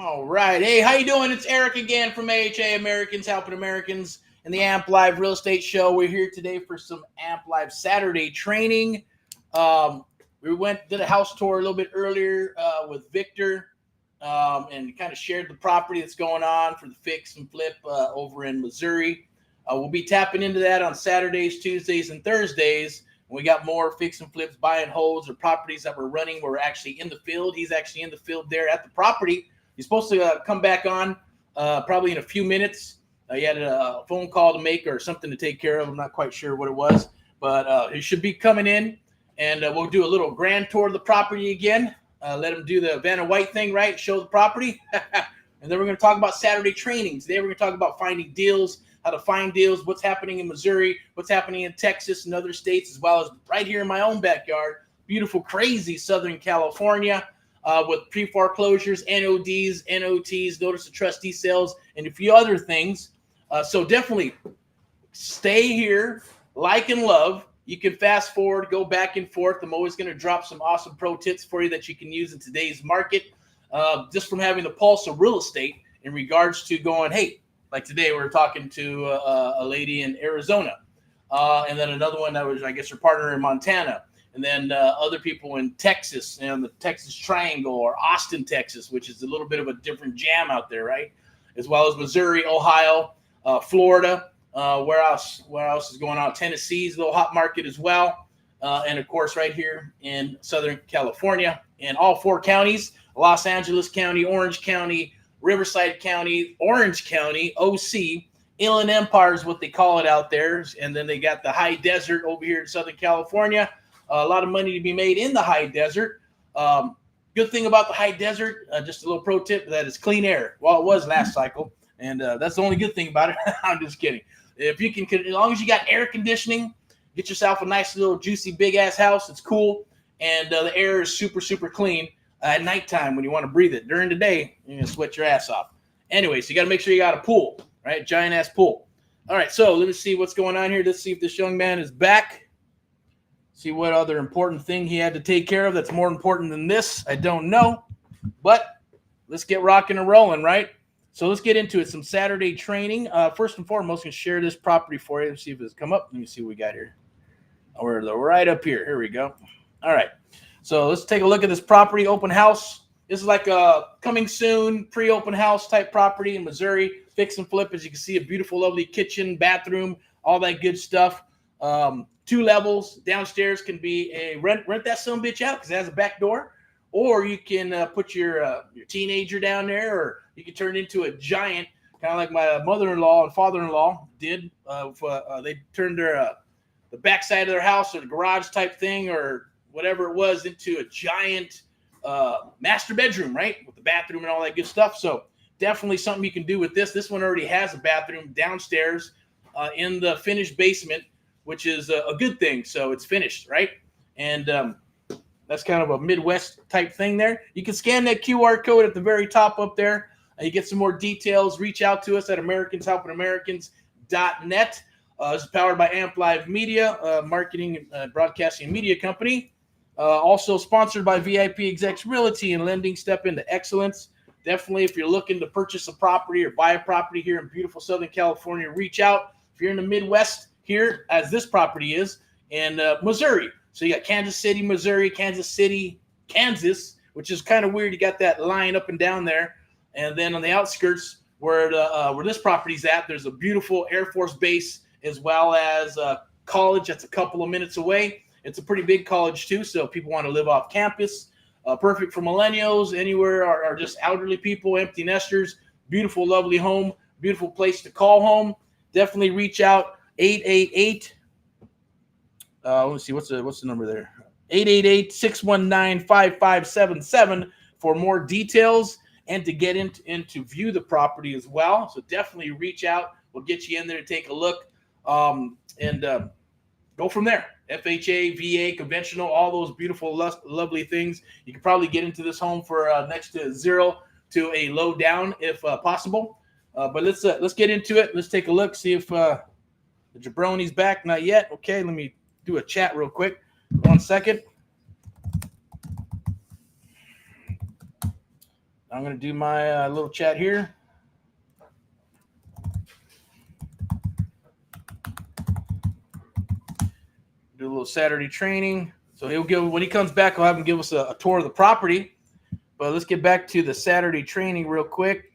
All right. Hey, how you doing? It's Eric again from AHA Americans Helping Americans and the Amp Live Real Estate Show. We're here today for some Amp Live Saturday training. We did a house tour a little bit earlier with Victor and kind of shared the property that's going on for the fix and flip over in Missouri. We'll be tapping into that on Saturdays, Tuesdays, and Thursdays. We got more fix and flips, buy and holds, or properties that we're running where we're actually in the field. He's actually in the field there at the property. He's supposed to come back on probably in a few minutes. He had a phone call to make or something to take care of. I'm not quite sure what it was, but he should be coming in, and we'll do a little grand tour of the property again. Let him do the Vanna White thing, right? Show the property. And then we're going to talk about Saturday training. Today we're going to talk about finding deals, how to find deals, what's happening in Missouri, what's happening in Texas and other states, as well as right here in my own backyard, beautiful, crazy Southern California. With pre-foreclosures, NODs, NOTs, notice of trustee sales, and a few other things. So definitely stay here, like and love. You can fast forward, go back and forth. I'm always going to drop some awesome pro tips for you that you can use in today's market, just from having the pulse of real estate in regards to going, hey, like today we were talking to a lady in Arizona, and then another one that was, I guess, her partner in Montana. And then other people in Texas, and the Texas Triangle, or Austin, Texas, which is a little bit of a different jam out there, right? As well as Missouri, Ohio, Florida. Where else is going on? Tennessee's a little hot market as well. And, of course, right here in Southern California, in all four counties, Los Angeles County, Orange County, Riverside County, Orange County, OC, Inland Empire is what they call it out there. And then they got the high desert over here in Southern California. A lot of money to be made in the high desert. Good thing about the high desert, just a little pro tip, that it's clean air. Well, it was last cycle, and that's the only good thing about it. I'm just kidding. If you can, as long as you got air conditioning, get yourself a nice little juicy big ass house. It's cool, and the air is super, super clean at nighttime when you want to breathe it. During the day, you're gonna sweat your ass off. Anyway, so you got to make sure you got a pool, right? Giant ass pool. All right, so let me see what's going on here. Let's see if this young man is back. See what other important thing he had to take care of that's more important than this. I don't know, but let's get rocking and rolling, right? So let's get into it. Some Saturday training. First and foremost, I'm going to share this property for you. Let's see if it's come up. Let me see what we got here. We're right up here. Here we go. All right. So let's take a look at this property. Open house. This is like a coming soon pre-open house type property in Missouri. Fix and flip. As you can see, a beautiful, lovely kitchen, bathroom, all that good stuff. 2 levels. Downstairs can be a rent that son of a bitch out because it has a back door, or you can put your teenager down there, or you can turn it into a giant, kind of like my mother-in-law and father-in-law did. They turned the backside of their house or the garage type thing or whatever it was into a giant master bedroom, right, with the bathroom and all that good stuff. So definitely something you can do with this. This one already has a bathroom downstairs in the finished basement, which is a good thing. So it's finished, right? And that's kind of a Midwest type thing there. You can scan that QR code at the very top up there. You get some more details. Reach out to us at AmericansHelpingAmericans.net. This is powered by Amp Live Media, marketing, broadcasting, and media company. Also sponsored by VIP Execs Realty and Lending. Step into excellence. Definitely, if you're looking to purchase a property or buy a property here in beautiful Southern California, reach out. If you're in the Midwest, here, as this property is, in Missouri. So you got Kansas City, Missouri, Kansas City, Kansas, which is kind of weird. You got that line up and down there. And then on the outskirts where this property's at, there's a beautiful Air Force base as well as a college that's a couple of minutes away. It's a pretty big college, too, so people want to live off campus. Perfect for millennials, anywhere, or just elderly people, empty nesters. Beautiful, lovely home. Beautiful place to call home. Definitely reach out. 888. Let me see. What's the number there? 888-619-5577 for more details and to get into view the property as well. So definitely reach out. We'll get you in there to take a look and go from there. FHA, VA, conventional, all those beautiful, lovely things. You can probably get into this home for next to zero to a low down if possible. But let's get into it. Let's take a look. See if the jabroni's back. Not yet. Okay, let me do a chat real quick. 1 second. I'm going to do my little chat here. Do a little Saturday training. So when he comes back, I'll have him give us a tour of the property. But let's get back to the Saturday training real quick.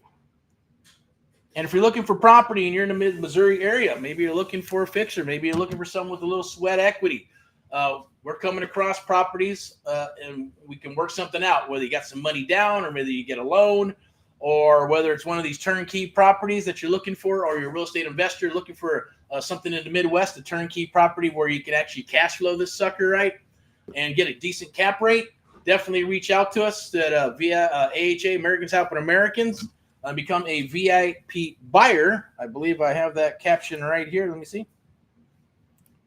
And if you're looking for property and you're in the mid-Missouri area, maybe you're looking for a fixer, maybe you're looking for someone with a little sweat equity, we're coming across properties and we can work something out, whether you got some money down or whether you get a loan, or whether it's one of these turnkey properties that you're looking for, or you're a real estate investor looking for something in the Midwest, a turnkey property where you can actually cash flow this sucker, right, and get a decent cap rate. Definitely reach out to us via AHA, Americans Helping Americans. Become a VIP buyer. I believe I have that caption right here. Let me see.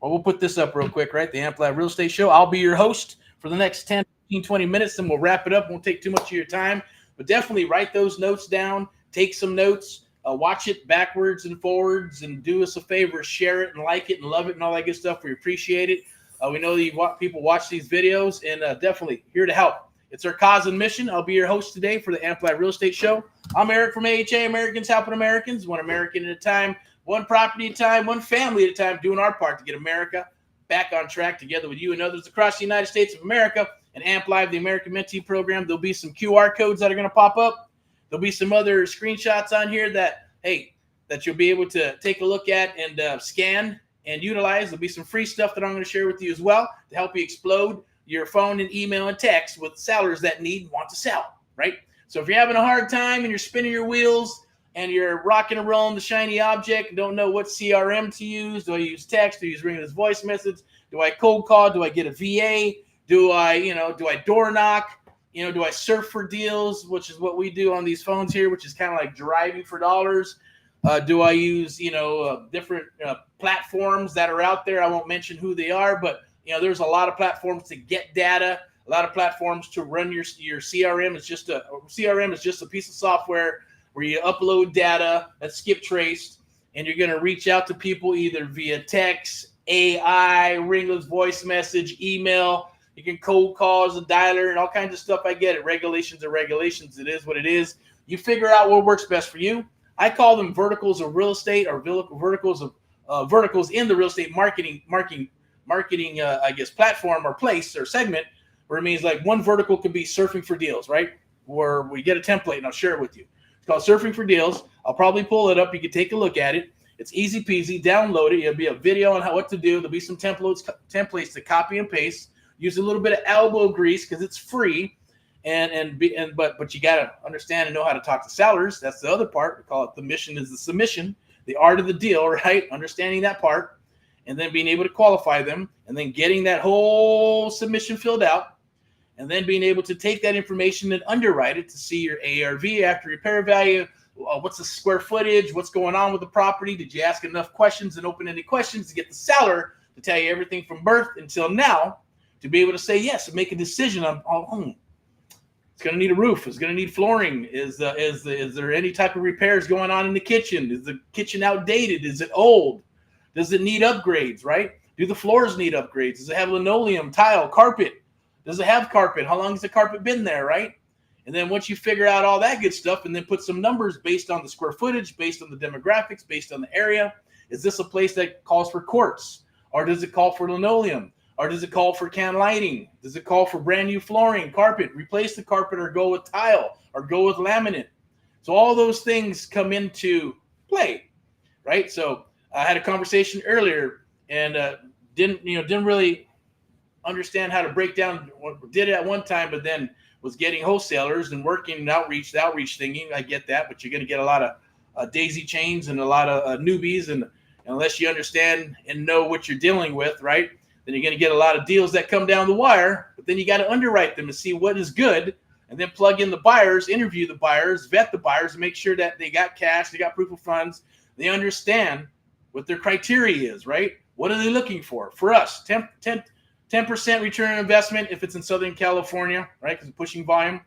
Well, we'll put this up real quick, right? The Amp Live Real Estate Show. I'll be your host for the next 10, 15, 20 minutes, then we'll wrap it up. Won't take too much of your time. But definitely write those notes down. Take some notes. Watch it backwards and forwards, and do us a favor. Share it and like it and love it and all that good stuff. We appreciate it. We know that people watch these videos, and definitely here to help. It's our cause and mission. I'll be your host today for the Amp Live Real Estate Show. I'm Eric from AHA, Americans Helping Americans, one American at a time, one property at a time, one family at a time, doing our part to get America back on track together with you and others across the United States of America. And Amp Live, the American Mentee Program, there'll be some QR codes that are going to pop up. There'll be some other screenshots on here that you'll be able to take a look at and scan and utilize. There'll be some free stuff that I'm going to share with you as well to help you explode your phone and email and text with sellers that need and want to sell, right? So if you're having a hard time and you're spinning your wheels and you're rocking and rolling the shiny object and don't know what CRM to use, do I use text? Do I use ringless voice message? Do I cold call? Do I get a VA? Do I door knock? Do I surf for deals, which is what we do on these phones here, which is kind of like driving for dollars? Do I use, different platforms that are out there? I won't mention who they are, but there's a lot of platforms to get data, a lot of platforms to run your CRM. CRM is just a piece of software where you upload data that's skip traced, and you're going to reach out to people either via text, AI, ringless voice message, email. You can cold calls, a dialer, and all kinds of stuff. I get it. Regulations are regulations. It is what it is. You figure out what works best for you. I call them verticals of real estate, or verticals in the real estate marketing, platform or place or segment, where it means like one vertical could be surfing for deals, right? Where we get a template and I'll share it with you. It's called Surfing for Deals. I'll probably pull it up. You can take a look at it. It's easy peasy. Download it. It'll be a video on what to do. There'll be some templates to copy and paste. Use a little bit of elbow grease because it's free. But you got to understand and know how to talk to sellers. That's the other part. We call it the mission is the submission, the art of the deal, right? Understanding that part, and then being able to qualify them, and then getting that whole submission filled out, and then being able to take that information and underwrite it to see your ARV, after repair value, what's the square footage, what's going on with the property, did you ask enough questions and open-ended questions to get the seller to tell you everything from birth until now, to be able to say yes and make a decision on home. It's going to need a roof. It's going to need flooring. Is there any type of repairs going on in the kitchen? Is the kitchen outdated? Is it old? Does it need upgrades, right? Do the floors need upgrades? Does it have linoleum, tile, carpet? Does it have carpet? How long has the carpet been there, right? And then once you figure out all that good stuff and then put some numbers based on the square footage, based on the demographics, based on the area, is this a place that calls for quartz? Or does it call for linoleum? Or does it call for can lighting? Does it call for brand new flooring, carpet, replace the carpet, or go with tile, or go with laminate? So all those things come into play, right? So I had a conversation earlier and didn't really understand how to break down. Did it at one time, but then was getting wholesalers and working in outreach thinking. I get that, but you're going to get a lot of daisy chains and a lot of newbies, and unless you understand and know what you're dealing with, right? Then you're going to get a lot of deals that come down the wire, but then you got to underwrite them and see what is good, and then plug in the buyers, interview the buyers, vet the buyers, and make sure that they got cash, they got proof of funds, they understand what their criteria is, right? What are they looking for? For us, 10% return on investment if it's in Southern California, right? Because pushing volume.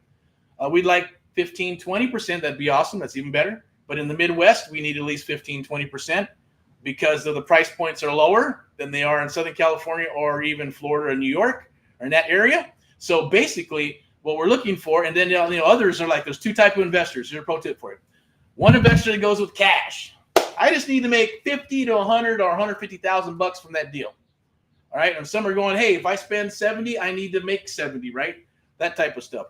We'd like 15, 20%. That'd be awesome. That's even better. But in the Midwest, we need at least 15, 20%. Because of the price points are lower than they are in Southern California or even Florida or New York or in that area. So basically, what we're looking for. And then others are like, there's two types of investors. Here's a pro tip for you. One investor that goes with cash. I just need to make 50 to 100 or 150,000 bucks from that deal. All right. And some are going, hey, if I spend 70, I need to make 70, right? That type of stuff.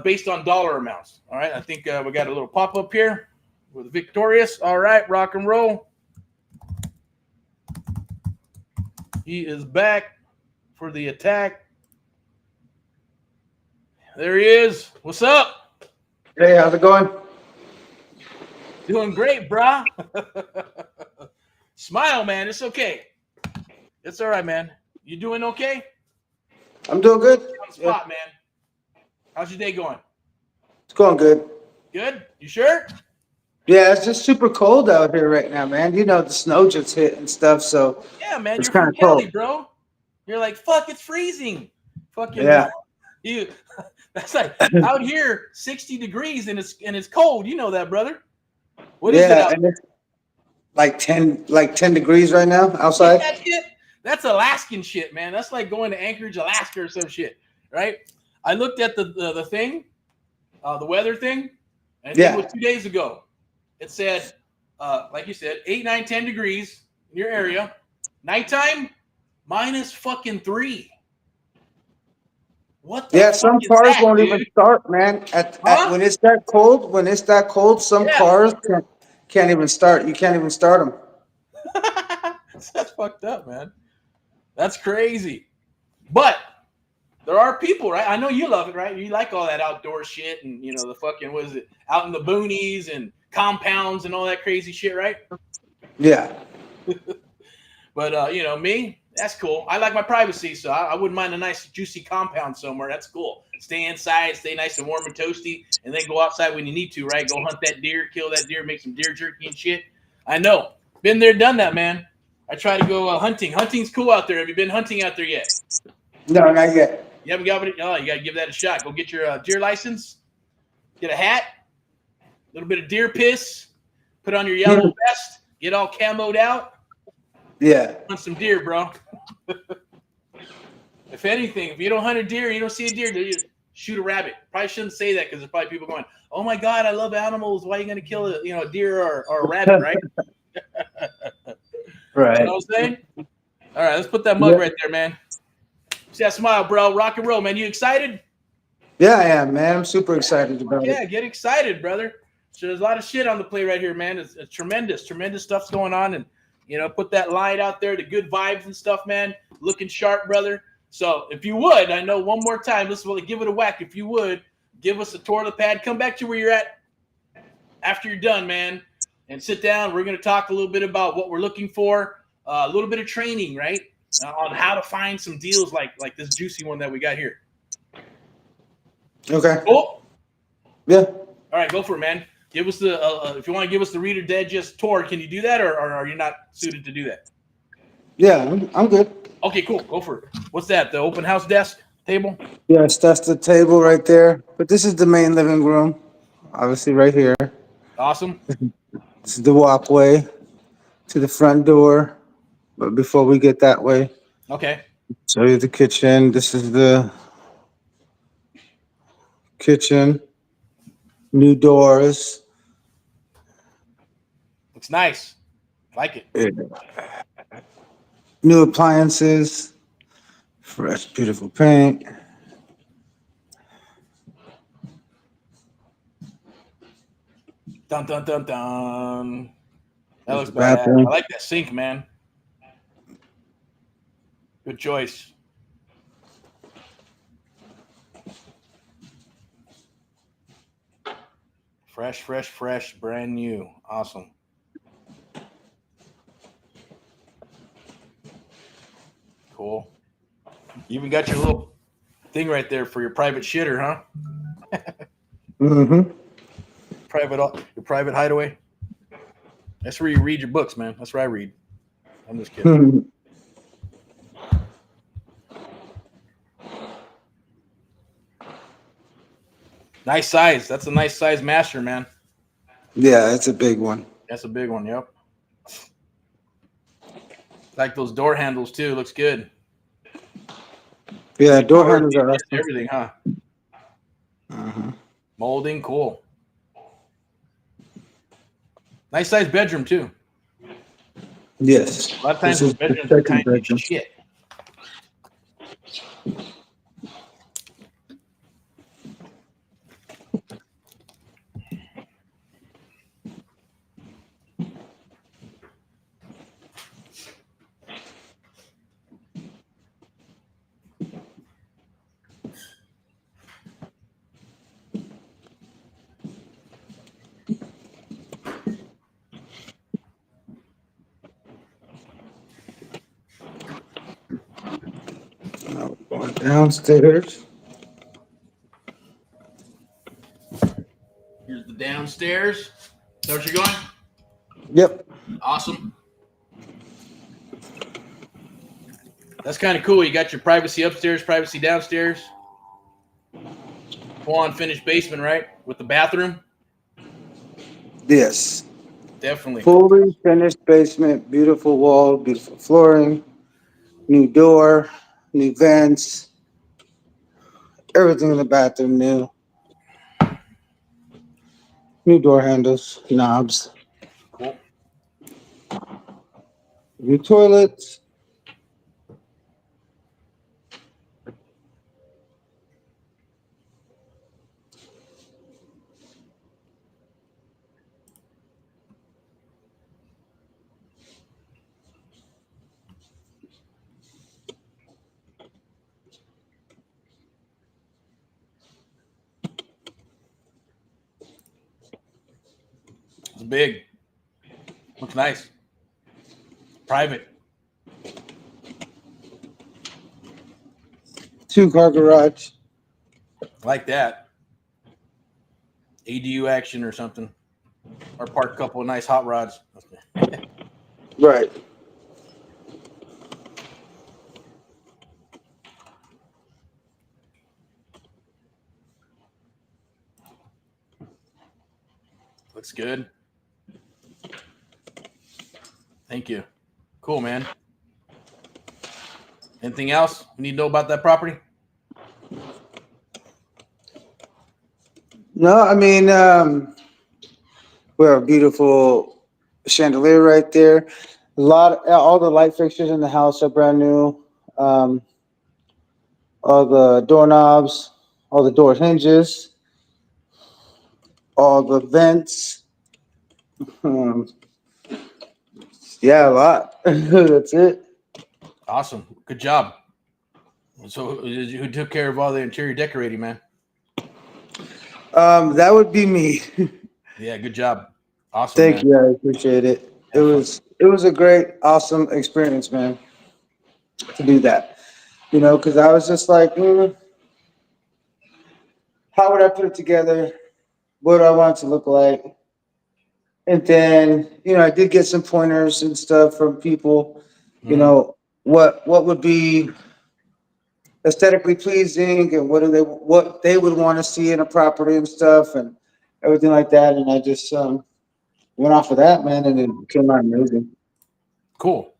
Based on dollar amounts. All right. I think we got a little pop up here with Victorious. All right. Rock and roll. He is back for the attack. There he is. What's up? Hey, how's it going? Doing great, brah. Smile, man. It's okay. It's all right, man. You doing okay? I'm doing good. On the spot, man. How's your day going? It's going good. Good? You sure? Yeah, it's just super cold out here right now, man. You know, the snow just hit and stuff, so Yeah, man. it's You're kind from of Cali, cold. bro. You're like, fuck, it's freezing. Fucking Yeah. you. That's like out here, 60 degrees and it's cold. You know that, brother. What is it Yeah, out and it's like 10 degrees right now there? outside. That shit? That's Alaskan shit, man. That's like going to Anchorage, Alaska or some shit, right? I looked at the thing, the weather thing, and I think it was 2 days ago. It said, like you said, 8, 9, 10 degrees in your area. Nighttime, minus fucking 3. What the Yeah, fuck some is cars that, won't even dude? start, man. At Huh? when it's that cold, some Yeah. cars can't even start. You can't even start them. That's fucked up, man. That's crazy. But there are people, right? I know you love it, right? You like all that outdoor shit and, the fucking, what is it, out in the boonies and compounds and all that crazy shit, right? Yeah. But, me, that's cool. I like my privacy, so I wouldn't mind a nice, juicy compound somewhere. That's cool. Stay inside, stay nice and warm and toasty, and then go outside when you need to, right? Go hunt that deer, kill that deer, make some deer jerky and shit. I know. Been there, done that, man. I try to go hunting. Hunting's cool out there. Have you been hunting out there yet? No, not yet. You haven't got it? Oh, you got to give that a shot. Go get your deer license, get a hat, a little bit of deer piss, put on your yellow vest, get all camoed out. Yeah. Hunt some deer, bro. If anything, if you don't hunt a deer, you don't see a deer, you shoot a rabbit. Probably shouldn't say that because there's probably people going, "Oh my God, I love animals. Why are you going to kill a deer or a rabbit?" Right? Right. You know what I'm saying? All right, let's put that mug right there, man. See that smile, bro. Rock and roll, man. You excited? Yeah, I am, man. I'm super excited about it. Yeah, get excited, brother. So there's a lot of shit on the play right here, man. It's tremendous stuff's going on, and put that light out there, the good vibes and stuff, man. Looking sharp, brother. So if you would, I know one more time, let's give it a whack. If you would, give us a tour of the pad. Come back to where you're at after you're done, man, and sit down. We're going to talk a little bit about what we're looking for, a little bit of training, right, on how to find some deals like this juicy one that we got here. Okay. Cool? Yeah. All right, go for it, man. Give us the if you want to give us the Reader Digest tour, can you do that, or are you not suited to do that? Yeah, I'm good. Okay, cool. Go for it. What's that? The open house desk table? Yes, that's the table right there. But this is the main living room, obviously right here. Awesome. This is the walkway to the front door. But before we get that way, Okay. show you the kitchen. This is the kitchen. New doors. Looks nice. Like it. New appliances. Fresh, beautiful paint. Dun dun dun dun. That There's looks the badass. bathroom. I like that sink, man. Good choice. Fresh, brand new. Awesome. Cool. You even got your little thing right there for your private shitter, huh? Mm-hmm. Your private hideaway. That's where you read your books, man. That's where I read. I'm just kidding. Nice size. That's a nice size master, man. Yeah, it's a big one. That's a big one. Yep. Like those door handles too. Looks good. Yeah, door Doors, handles are awesome. everything, huh? Molding, cool. Nice sized bedroom too. Yes. A lot of times This those is the bedrooms are second tiny as bedroom. shit. Now we're going downstairs. Here's the downstairs. Is that what you're going? Yep. Awesome. That's kind of cool. You got your privacy upstairs, privacy downstairs. Full on finished basement, right? With the bathroom. Yes. Definitely. Fully finished basement, beautiful wall, beautiful flooring, new door, new vents, everything in the bathroom new. New door handles, knobs, Cool. new toilets. It's big. Looks nice. Private. 2-car garage. Like that. ADU action or something. Or park a couple of nice hot rods. Right. Looks good. Thank you. Cool, man. Anything else we need to know about that property? No, I mean, we have a beautiful chandelier right there. All the light fixtures in the house are brand new. Um, all the doorknobs, all the door hinges, all the vents. Um, yeah, a lot. That's it. Awesome. Good job. So, who took care of all the interior decorating, man? That would be me. Yeah, good job. Awesome, Thank man. you. I appreciate it. It Have fun. was a great, awesome experience, man, to do that. You know, because I was just like, how would I put it together? What do I want it to look like? And then, I did get some pointers and stuff from people. You Mm-hmm. know, what would be aesthetically pleasing, and what they would want to see in a property and stuff, and everything like that. And I just went off of that, man, and it came out amazing. Cool.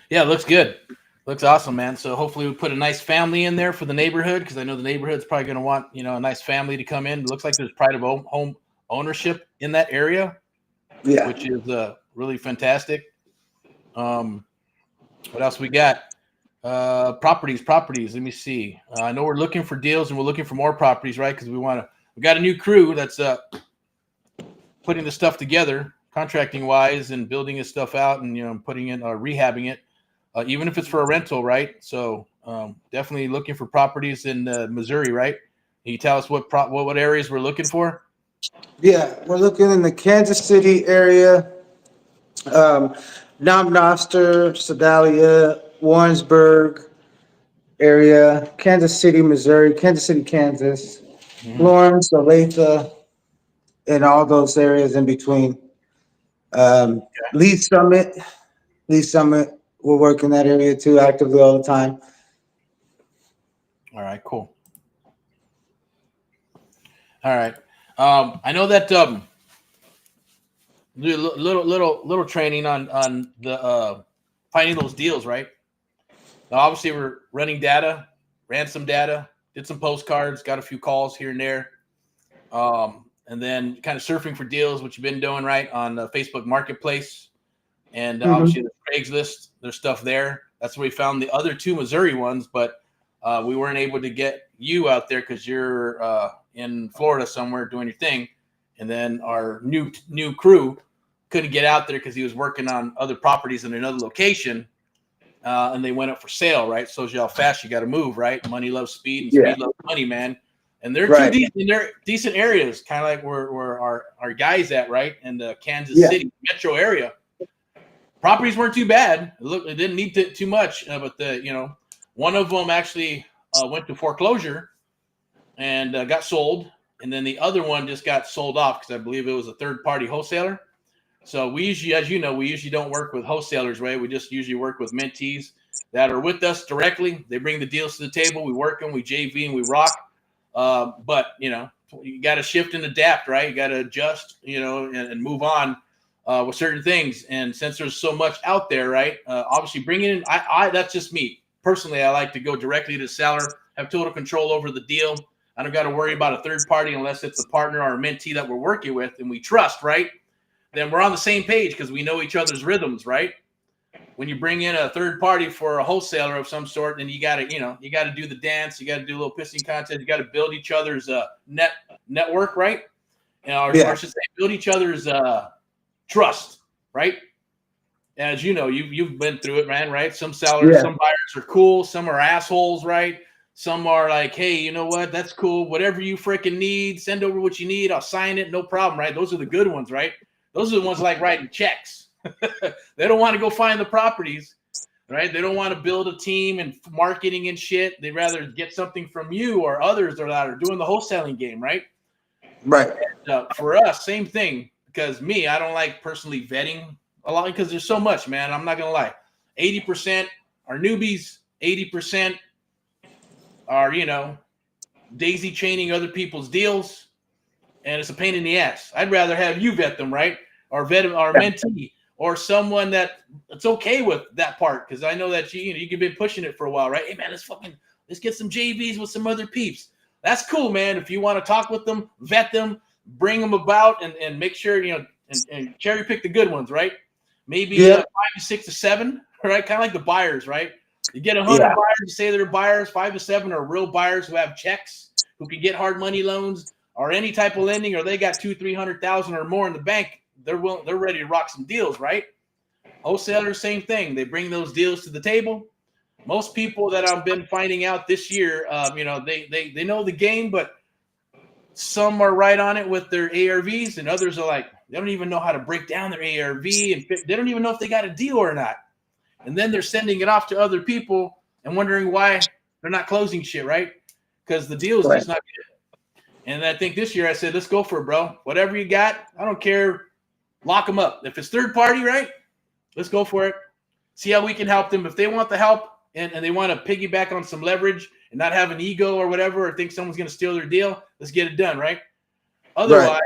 Yeah, looks good. Looks awesome, man. So hopefully we put a nice family in there for the neighborhood because I know the neighborhood's probably going to want a nice family to come in. It looks like there's pride of home ownership in that area, Yeah. which is really fantastic. Um, what else we got? Properties. Let me see. I know we're looking for deals and we're looking for more properties, right? Because we got a new crew that's putting the stuff together, contracting wise, and building his stuff out, and putting in rehabbing it, even if it's for a rental, right? So definitely looking for properties in Missouri, right? Can you tell us what areas we're looking for? Yeah, we're looking in the Kansas City area, um, Noster, Sedalia, Warrensburg area, Kansas City, Missouri, Kansas City, Kansas, Mm-hmm. Lawrence, Olathe, and all those areas in between. Um, Lee Summit, Lee Summit, we're working that area too actively all the time. All right, cool. All right. I know that little training on the finding those deals, right? Now, obviously, we're running data, ran some data, did some postcards, got a few calls here and there. And then kind of surfing for deals, which you've been doing, right, on the Facebook Marketplace. And Mm-hmm. obviously the Craigslist, there's stuff there. That's where we found the other two Missouri ones, but we weren't able to get you out there because you're in Florida somewhere doing your thing. And then our new crew couldn't get out there because he was working on other properties in another location. And they went up for sale, right? So how fast you got to move, right? Money loves speed, and Yeah. speed loves money, man. And they're Right. they're decent areas, kind of like where our guys at, right? In the Kansas Yeah. City metro area. Properties weren't too bad. It didn't need too much, but one of them actually went to foreclosure and got sold, and then the other one just got sold off because I believe it was a third party wholesaler. So we usually, as you know, we usually don't work with wholesalers, right? We just usually work with mentees that are with us directly. They bring the deals to the table. We work them, we JV, and we rock. But you got to shift and adapt, right? You got to adjust, and move on with certain things. And since there's so much out there, right? Obviously, bringing in, I that's just me personally. I like to go directly to the seller, have total control over the deal. I don't got to worry about a third party unless it's a partner or a mentee that we're working with and we trust, right? Then we're on the same page because we know each other's rhythms, right? When you bring in a third party for a wholesaler of some sort, then you got to do the dance, you got to do a little pissing contest, you got to build each other's network, right? Or I should say, build each other's trust, right? As you know, you've been through it, man, right? Some sellers, some buyers are cool, some are assholes, right? Some are like, hey, you know what? That's cool. Whatever you freaking need, send over what you need. I'll sign it. No problem, right? Those are the good ones, right? Those are the ones like writing checks. They don't want to go find the properties, right? They don't want to build a team and marketing and shit. They'd rather get something from you or others that are doing the wholesaling game, right? Right. And, for us, same thing. Because I don't like personally vetting a lot because there's so much, man. I'm not going to lie. 80% are newbies. 80% are, daisy chaining other people's deals. And it's a pain in the ass. I'd rather have you vet them, right? Or vet them, or mentee, or someone that's okay with that part. Because I know that you've been pushing it for a while, right? Hey man, let's get some JVs with some other peeps. That's cool, man. If you want to talk with them, vet them, bring them about, and make sure and cherry pick the good ones, right? Maybe 5 to 6 to 7, right? Kind of like the buyers, right? You get 100 buyers to say they're buyers. 5 to 7 are real buyers who have checks, who can get hard money loans or any type of lending, or they got 200,000-300,000 or more in the bank. They're ready to rock some deals, right? Wholesalers, same thing. They bring those deals to the table. Most people that I've been finding out this year, they know the game, but some are right on it with their ARVs, and others are like, they don't even know how to break down their ARV, and they don't even know if they got a deal or not. And then they're sending it off to other people and wondering why they're not closing shit, right? Because the deal is just not good. And I think this year I said, let's go for it, bro. Whatever you got, I don't care. Lock them up. If it's third party, right? Let's go for it. See how we can help them. If they want the help and they want to piggyback on some leverage and not have an ego or whatever, or think someone's going to steal their deal, let's get it done, right? Otherwise,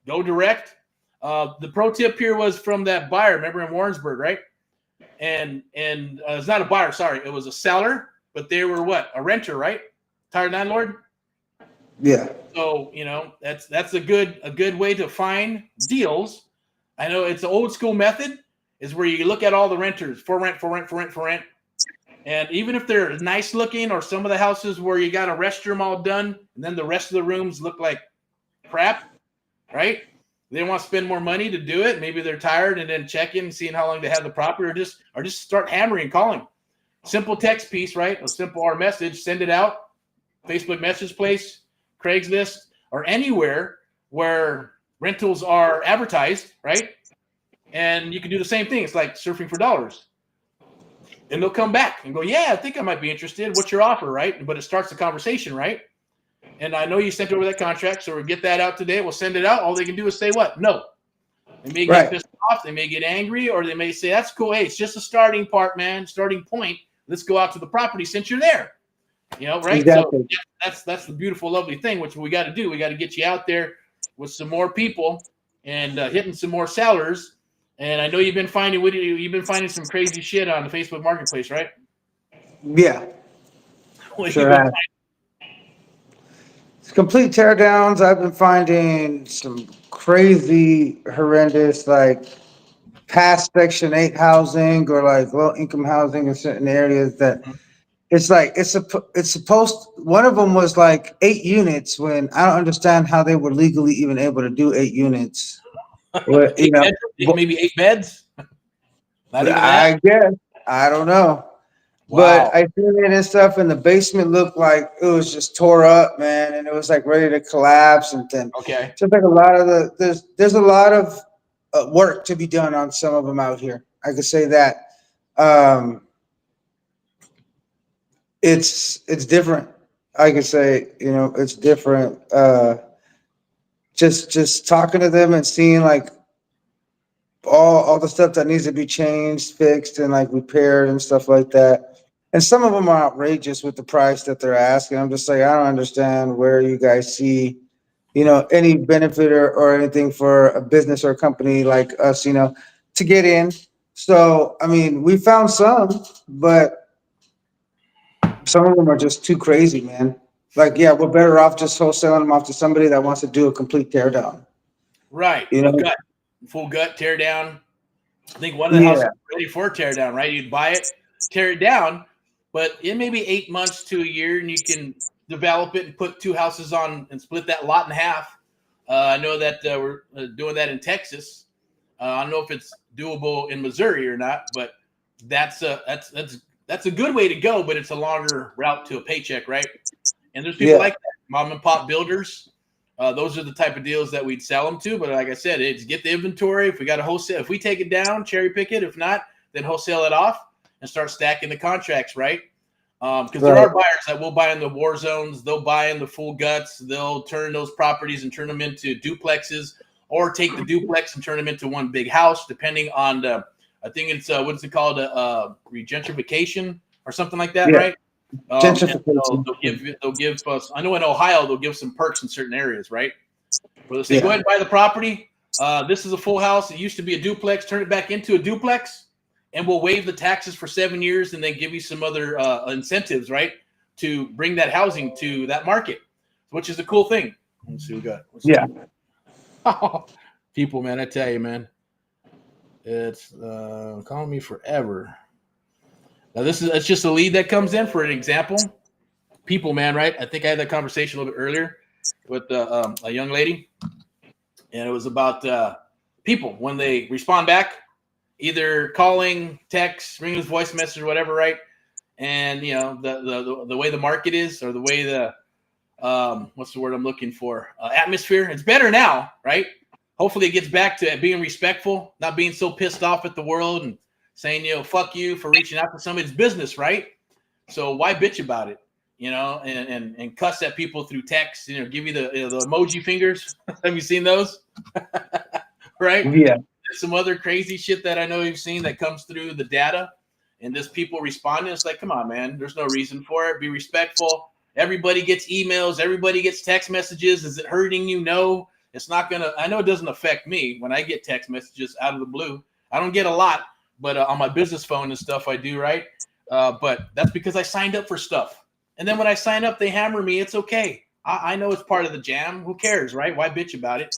go direct. The pro tip here was from that buyer, remember in Warrensburg, right? And it's not a buyer, sorry. It was a seller, but they were what? A renter, right? Tired landlord? Yeah. So, that's a good way to find deals. I know it's an old school method is where you look at all the renters for rent. And even if they're nice looking, or some of the houses where you got a restroom all done and then the rest of the rooms look like crap, right? They want to spend more money to do it. Maybe they're tired, and then check in and seeing how long they have the property, or just start hammering, calling. Simple text piece, right? A simple R message, send it out. Facebook message place, Craigslist, or anywhere where rentals are advertised, right? And you can do the same thing. It's like surfing for dollars. And they'll come back and go, yeah, I think I might be interested. What's your offer, right? But it starts the conversation, right? And I know you sent over that contract, so we'll get that out today. We'll send it out. All they can do is say what? No. They may get pissed off. They may get angry, or they may say, that's cool. Hey, it's just a starting part, man. Starting point. Let's go out to the property since you're there. Right? Exactly. So that's the beautiful, lovely thing, which we got to do. We got to get you out there with some more people and hitting some more sellers. And I know you've been finding some crazy shit on the Facebook Marketplace, right? Yeah. What Sure have. complete teardowns. I've been finding some crazy, horrendous, like past Section 8 housing or like low income housing in certain areas that it's like it's supposed. One of them was like 8 units when I don't understand how they were legally even able to do 8 units. What you Eight know? beds, maybe 8 beds. Not even that. I guess I don't know. But Wow. I seen it and stuff, and the basement looked like it was just tore up, man, and it was like ready to collapse. And then Okay. just like a lot of there's a lot of work to be done on some of them out here. I could say that um, it's different. I could say it's different. Just talking to them and seeing like all the stuff that needs to be changed, fixed, and like repaired and stuff like that. And some of them are outrageous with the price that they're asking. I'm just like, I don't understand where you guys see, any benefit or anything for a business or a company like us, to get in. So, I mean, we found some, but some of them are just too crazy, man. Like, yeah, we're better off just wholesaling them off to somebody that wants to do a complete teardown. Right. You A know? gut, full gut tear down. I think one of the houses Yeah, was ready for a tear down, right? You'd buy it, tear it down, but in maybe 8 months to a year, and you can develop it and put two houses on and split that lot in half. I know that we're doing that in Texas. I don't know if it's doable in Missouri or not, but that's a good way to go. But it's a longer route to a paycheck, right? And there's people yeah, like that, mom and pop builders. Those are the type of deals that we'd sell them to. But like I said, it's get the inventory. If we got a wholesale, if we take it down, cherry pick it. If not, then wholesale it off and start stacking the contracts, right? Because there right. are buyers that will buy in the war zones. They'll buy in the full guts. They'll turn those properties and turn them into duplexes, or take the duplex and turn them into one big house, depending on the. I think it's what's it called, regentrification or something like that, Yeah, right? And gentrification. they'll give us. I know in Ohio they'll give some perks in certain areas, right? Where they'll say, go Yeah, ahead and buy the property. This is a full house. It used to be a duplex. Turn it back into a duplex, and we'll waive the taxes for 7 years, and then give you some other incentives, right, to bring that housing to that market, which is a cool thing. Let's see what we got. What's yeah. up? People, man, I tell you, man, it's calling me forever. Now it's just a lead that comes in for an example. People, man, right? I think I had that conversation a little bit earlier with a young lady, and it was about people when they respond back, either calling, text, ringing his voice message, or whatever, right? And the way the market is, or the way the what's the word I'm looking for? Atmosphere. It's better now, right? Hopefully, it gets back to being respectful, not being so pissed off at the world and saying, fuck you for reaching out to somebody's business, right? So why bitch about it? And cuss at people through text, give you the emoji fingers. Have you seen those? Right? Yeah, There's some other crazy shit that I know you've seen that comes through the data, and this people responding. It's like, come on, man. There's no reason for it. Be respectful. Everybody gets emails. Everybody gets text messages. Is it hurting you? No, it's not gonna. I know it doesn't affect me when I get text messages out of the blue. I don't get a lot, but on my business phone and stuff, I do, right? But that's because I signed up for stuff. And then when I sign up, they hammer me. It's okay. I know it's part of the jam. Who cares, right? Why bitch about it?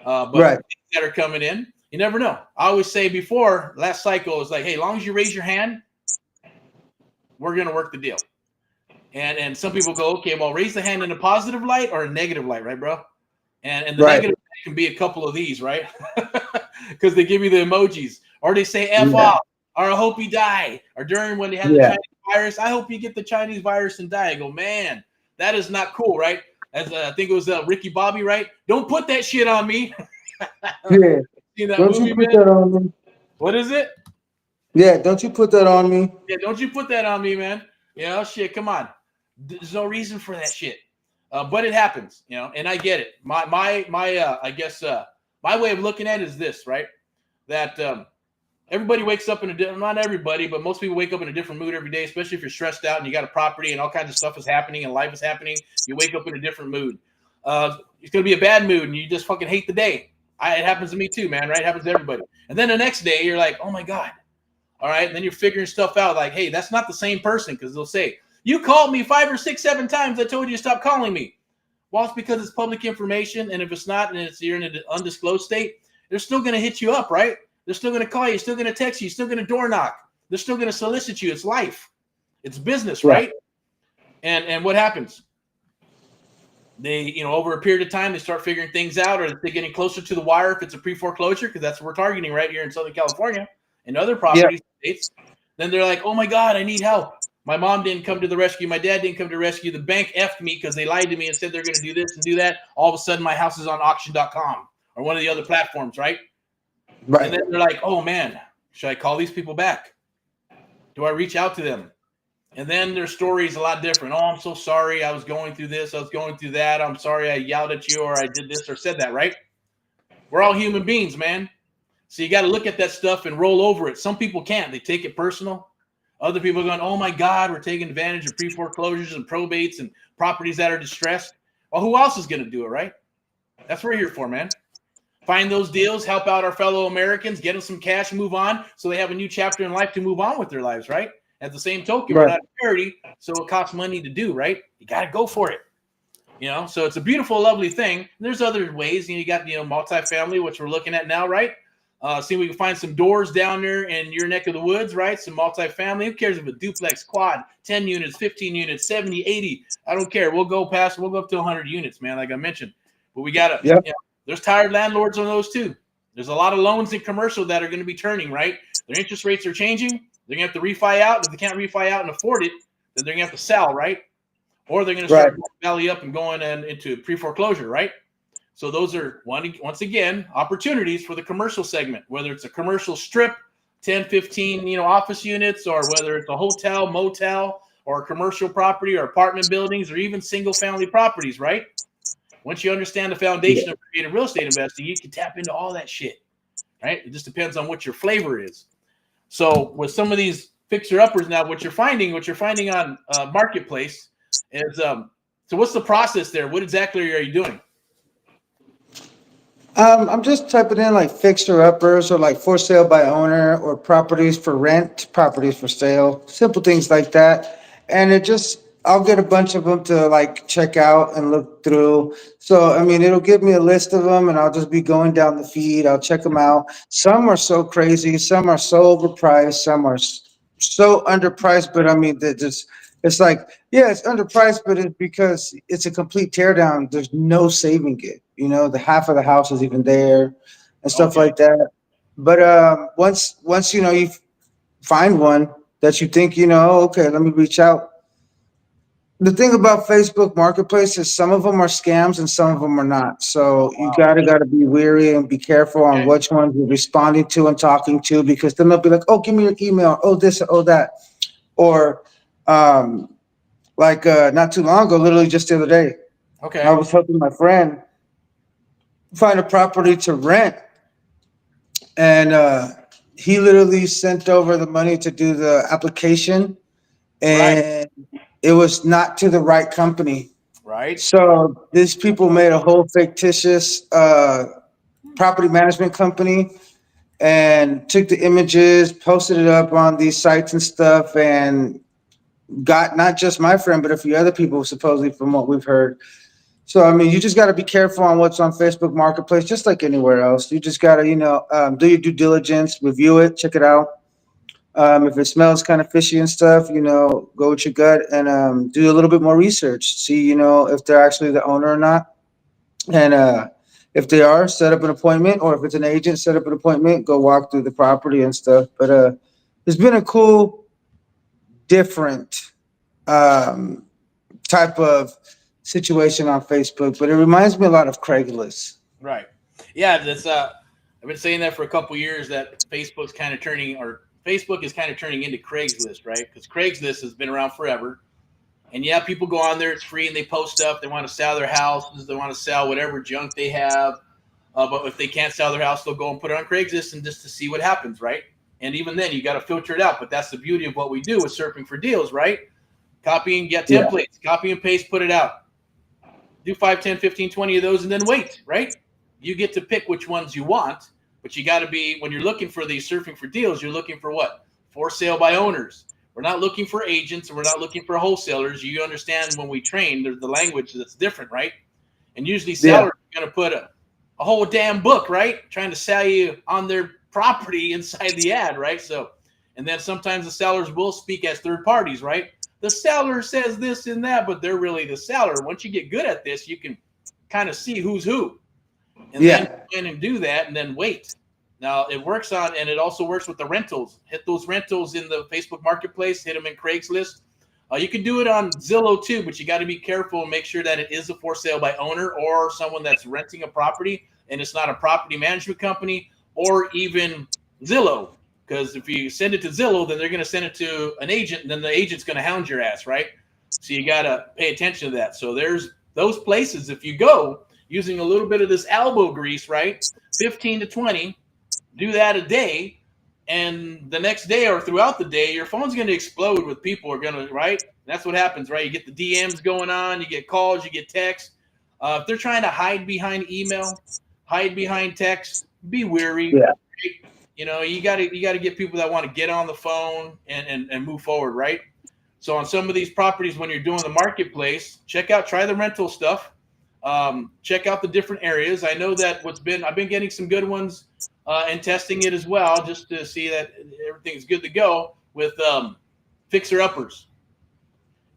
But right. things that are coming in, you never know. I always say before last cycle is like, hey, as long as you raise your hand, we're gonna work the deal. And some people go, okay, well, raise the hand in a positive light or a negative light, right, bro? And the Right. negative can be a couple of these, right? Because they give you the emojis, or they say F Yeah. off, or I hope you die, or during when they had the Yeah. Chinese virus, I hope you get the Chinese virus and die. I go, man, that is not cool, right? As I think it was Ricky Bobby, right? Don't put that shit on me. Yeah. See that Don't you movie, put man? that on me? What is it? Yeah. Don't you put that on me? Yeah, don't you put that on me, man. Shit, come on. There's no reason for that shit. But it happens, and I get it. I guess my way of looking at it is this, right? That everybody wakes up in not everybody, but most people wake up in a different mood every day, especially if you're stressed out and you got a property and all kinds of stuff is happening and life is happening. You wake up in a different mood. It's going to be a bad mood and you just fucking hate the day. It happens to me too, man, right? It happens to everybody. And then the next day you're like, oh my God. All right. And then you're figuring stuff out like, hey, that's not the same person, because they'll say, you called me 5 or 6, 7 times. I told you to stop calling me. Well, it's because it's public information, and if it's not, and you're in an undisclosed state, they're still going to hit you up, right? They're still going to call you, still going to text you, still going to door knock. They're still going to solicit you. It's life, it's business, Right. right? And what happens? They, over a period of time, they start figuring things out, or they're getting closer to the wire if it's a pre-foreclosure, because that's what we're targeting right here in Southern California and other Yeah. property states. Then they're like, oh my God, I need help. My mom didn't come to the rescue. My dad didn't come to the rescue. The bank effed me because they lied to me and said they're going to do this and do that. All of a sudden, my house is on auction.com or one of the other platforms, right? Right. And then they're like, oh man, should I call these people back? Do I reach out to them? And then their story is a lot different. Oh, I'm so sorry. I was going through this. I was going through that. I'm sorry I yelled at you or I did this or said that, right? We're all human beings, man. So you got to look at that stuff and roll over it. Some people can't. They take it personal. Other people are going, oh, my God, we're taking advantage of pre-foreclosures and probates and properties that are distressed. Well, who else is going to do it, right? That's what we're here for, man. Find those deals, help out our fellow Americans, get them some cash, move on so they have a new chapter in life to move on with their lives, right? At the same token, Right. we're not a charity, so it costs money to do, right? You got to go for it. So it's a beautiful, lovely thing. There's other ways. You got, multifamily, which we're looking at now, right? See if we can find some doors down there in your neck of the woods, right? Some multifamily. Who cares if a duplex, quad, 10 units, 15 units, 70, 80? I don't care. We'll go up to 100 units, man, like I mentioned. But we got to, Yep. there's tired landlords on those too. There's a lot of loans in commercial that are going to be turning, right? Their interest rates are changing. They're going to have to refi out. If they can't refi out and afford it, then they're going to have to sell, right? Or they're going to start belly up and going into pre-foreclosure, right? So those are, once again, opportunities for the commercial segment, whether it's a commercial strip, 10, 15, office units, or whether it's a hotel, motel, or a commercial property or apartment buildings, or even single-family properties, right? Once you understand the foundation of creative real estate investing, you can tap into all that shit, right? It just depends on what your flavor is. So with some of these fixer-uppers now, what you're finding on Marketplace is, so what's the process there? What exactly are you doing? I'm just typing in like fixer uppers or like for sale by owner or properties for rent, properties for sale, simple things like that. And I'll get a bunch of them to like check out and look through. So, I mean, it'll give me a list of them and I'll just be going down the feed. I'll check them out. Some are so crazy. Some are so overpriced. Some are so underpriced. But I mean, it's like, yeah, it's underpriced, but it's because it's a complete teardown. There's no saving it. The half of the house is even there and stuff Okay. like that. But once you find one that you think, okay, let me reach out. The thing about Facebook Marketplace is some of them are scams and some of them are not. So you Wow. gotta be wary and be careful on Okay. which ones you're responding to and talking to, because then they'll be like, oh, give me your email, oh this, oh that, or not too long ago, literally just the other day, I Okay. was helping my friend find a property to rent, and he literally sent over the money to do the application, Right. and it was not to the right company. Right. So these people made a whole fictitious property management company and took the images, posted it up on these sites and stuff, and got not just my friend, but a few other people, supposedly, from what we've heard. So, I mean, you just got to be careful on what's on Facebook Marketplace, just like anywhere else. You just got to, do your due diligence, review it, check it out. If it smells kind of fishy and stuff, go with your gut and do a little bit more research. See, if they're actually the owner or not. And if they are, set up an appointment, or if it's an agent, set up an appointment, go walk through the property and stuff. But it's been a cool, different um, type of situation on Facebook, but it reminds me a lot of Craigslist. Right. Yeah, that's I've been saying that for a couple years that Facebook is kind of turning into Craigslist, right? Because Craigslist has been around forever. And yeah, people go on there, it's free, and they post stuff. They want to sell their houses, they want to sell whatever junk they have. But if they can't sell their house, they'll go and put it on Craigslist and just to see what happens, right? And even then, you got to filter it out. But that's the beauty of what we do with surfing for deals, right? Copy and get Yeah. templates, copy and paste, put it out. Do 5, 10, 15, 20 of those and then wait, right? You get to pick which ones you want, but you got to be, when you're looking for these surfing for deals, you're looking for what? For sale by owners. We're not looking for agents and we're not looking for wholesalers. You understand when we train, there's the language that's different, right? And usually sellers are going to put a whole damn book, right? Trying to sell you on their property inside the ad, right? So, and then sometimes the sellers will speak as third parties, right? The seller says this and that, but they're really the seller. Once you get good at this, you can kind of see who's who. And then go in and do that and then wait. Now it works on, and it also works with the rentals. Hit those rentals in the Facebook Marketplace, hit them in Craigslist. You can do it on Zillow too, but you got to be careful and make sure that it is a for sale by owner or someone that's renting a property and it's not a property management company or even Zillow. Because if you send it to Zillow, then they're going to send it to an agent, and then the agent's going to hound your ass, right? So you got to pay attention to that. So there's those places. If you go using a little bit of this elbow grease, right, 15 to 20, do that a day. And the next day or throughout the day, your phone's going to explode with people are going to, right? That's what happens, right? You get the DMs going on, you get calls, you get texts. If they're trying to hide behind email, hide behind text, be wary. Yeah. Right? You know, you got to get people that want to get on the phone and move forward, right? So on some of these properties, when you're doing the marketplace, try the rental stuff. Check out the different areas. I know that I've been getting some good ones and testing it as well, just to see that everything's good to go with fixer-uppers.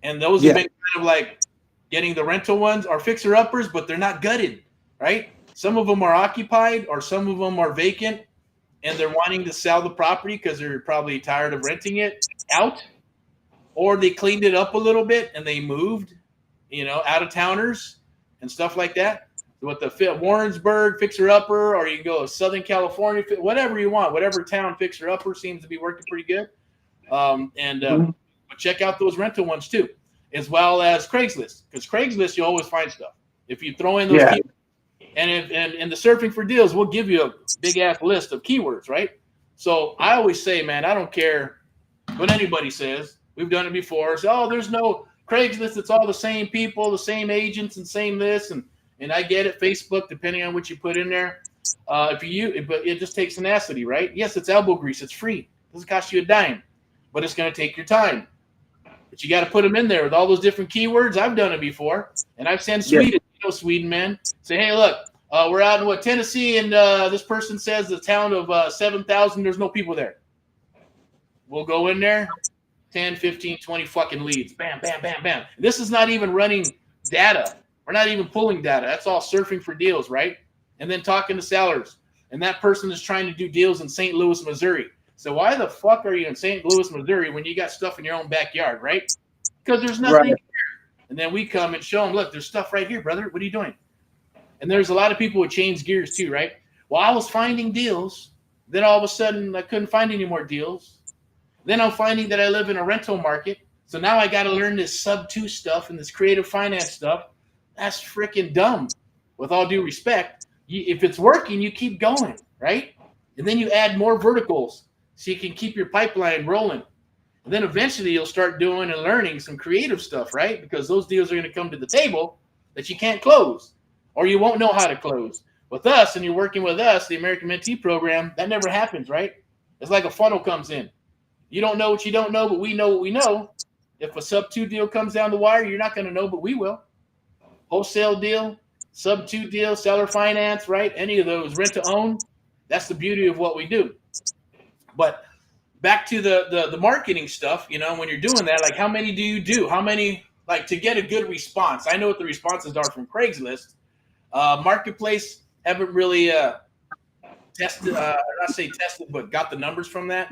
And those have been kind of like getting the rental ones are fixer-uppers, but they're not gutted, right? Some of them are occupied or some of them are vacant, and they're wanting to sell the property because they're probably tired of renting it out, or they cleaned it up a little bit and they moved, out-of-towners and stuff like that. With the Warrensburg fixer-upper, or you can go to Southern California, whatever you want, whatever town fixer-upper seems to be working pretty good. But check out those rental ones too, as well as Craigslist, because Craigslist you always find stuff. If you throw in those keywords, and the Surfing for Deals will give you a big ass list of keywords, right? So I always say, man, I don't care what anybody says. We've done it before. So, there's no Craigslist. It's all the same people, the same agents, and same this and I get it. Facebook, depending on what you put in there, but it just takes tenacity, right? Yes, it's elbow grease. It's free. It doesn't cost you a dime, but it's going to take your time. But you got to put them in there with all those different keywords. I've done it before, and I've sent Sweden, Sweden, man. Say, hey, look, we're out in Tennessee, and this person says the town of 7,000. There's no people there. We'll go in there, 10, 15, 20 fucking leads. Bam, bam, bam, bam. This is not even running data. We're not even pulling data. That's all Surfing for Deals, right? And then talking to sellers. And that person is trying to do deals in St. Louis, Missouri. So why the fuck are you in St. Louis, Missouri when you got stuff in your own backyard, right? Because there's nothing here. And then we come and show them, look, there's stuff right here, brother. What are you doing? And there's a lot of people who change gears too, right? Well, I was finding deals. Then all of a sudden I couldn't find any more deals. Then I'm finding that I live in a rental market. So now I got to learn this sub-2 stuff and this creative finance stuff. That's freaking dumb, with all due respect. If it's working, you keep going, right? And then you add more verticals so you can keep your pipeline rolling. And then eventually you'll start doing and learning some creative stuff, right? Because those deals are going to come to the table that you can't close, or you won't know how to close. With us, and you're working with us, the American Mentee Program, that never happens, right? It's like a funnel comes in. You don't know what you don't know, but we know what we know. If a sub-2 deal comes down the wire, you're not going to know, but we will. Wholesale deal, sub-2 deal, seller finance, right? Any of those, rent to own. That's the beauty of what we do. But back to the marketing stuff, when you're doing that, like how many do you do? How many, like to get a good response? I know what the responses are from Craigslist. Marketplace, haven't really tested, not say tested, but got the numbers from that.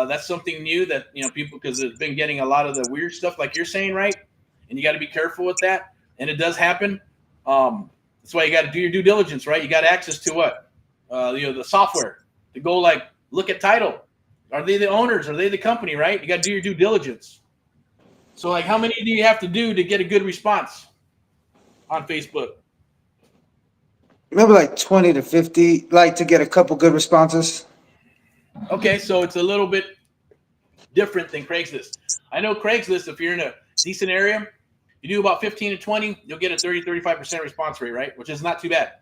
That's something new that, people, because it's been getting a lot of the weird stuff like you're saying, right? And you got to be careful with that. And it does happen. That's why you got to do your due diligence, right? You got access to what? The software to go look at title. Are they the owners? Are they the company, right? You got to do your due diligence. So how many do you have to do to get a good response on Facebook? Maybe 20 to 50, to get a couple good responses. Okay, so it's a little bit different than Craigslist. I know Craigslist, if you're in a decent area, you do about 15 to 20, you'll get a 30-35% response rate, right? Which is not too bad.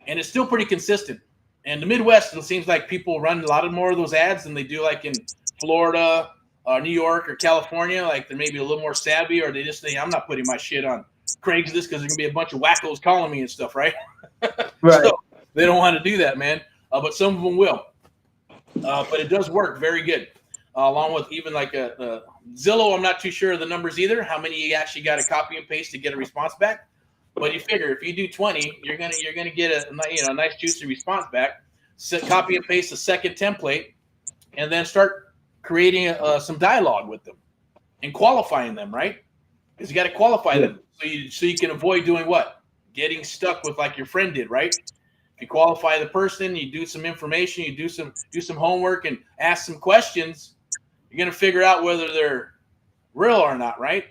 And it's still pretty consistent. And the Midwest, it seems like people run a lot of more of those ads than they do in Florida, New York, or California. They're maybe a little more savvy, or they just say, I'm not putting my shit on Craigslist because there's gonna be a bunch of wackos calling me and stuff, right? Right. So they don't want to do that, man. But some of them will. But it does work very good. Along with even like a Zillow, I'm not too sure of the numbers either. How many you actually got to copy and paste to get a response back? But you figure if you do 20, you're gonna get a nice juicy response back. Copy and paste a second template, and then start creating some dialogue with them and qualifying them, right? Because you got to qualify them so you can avoid doing what? Getting stuck with like your friend did, right? If you qualify the person, you do some information, you do some homework, and ask some questions. You're gonna figure out whether they're real or not, right?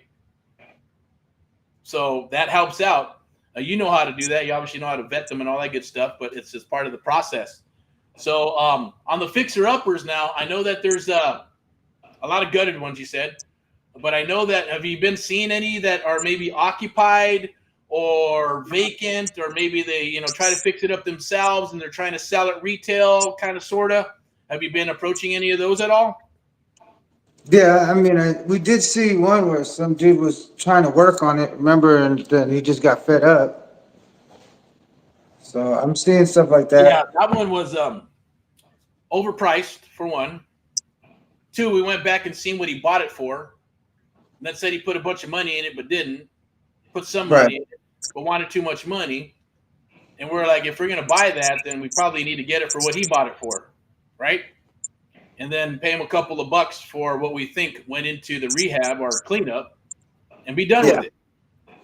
So that helps out. You know how to do that. You obviously know how to vet them and all that good stuff, but it's just part of the process. So on the fixer-uppers now, I know that there's a lot of gutted ones, you said, but I know that, have you been seeing any that are maybe occupied or vacant, or maybe they try to fix it up themselves and they're trying to sell it retail, kind of, sort of? Have you been approaching any of those at all? Yeah, I mean, we did see one where some dude was trying to work on it, remember, and then he just got fed up. So I'm seeing stuff like Yeah, that. that one was overpriced, for one. Two, we went back and seen what he bought it for. And that said he put a bunch of money in it, but didn't. Put some Right. money in it, but wanted too much money. And we're like, if we're going to buy that, then we probably need to get it for what he bought it for, right? And then pay him a couple of bucks for what we think went into the rehab or cleanup and be done with it.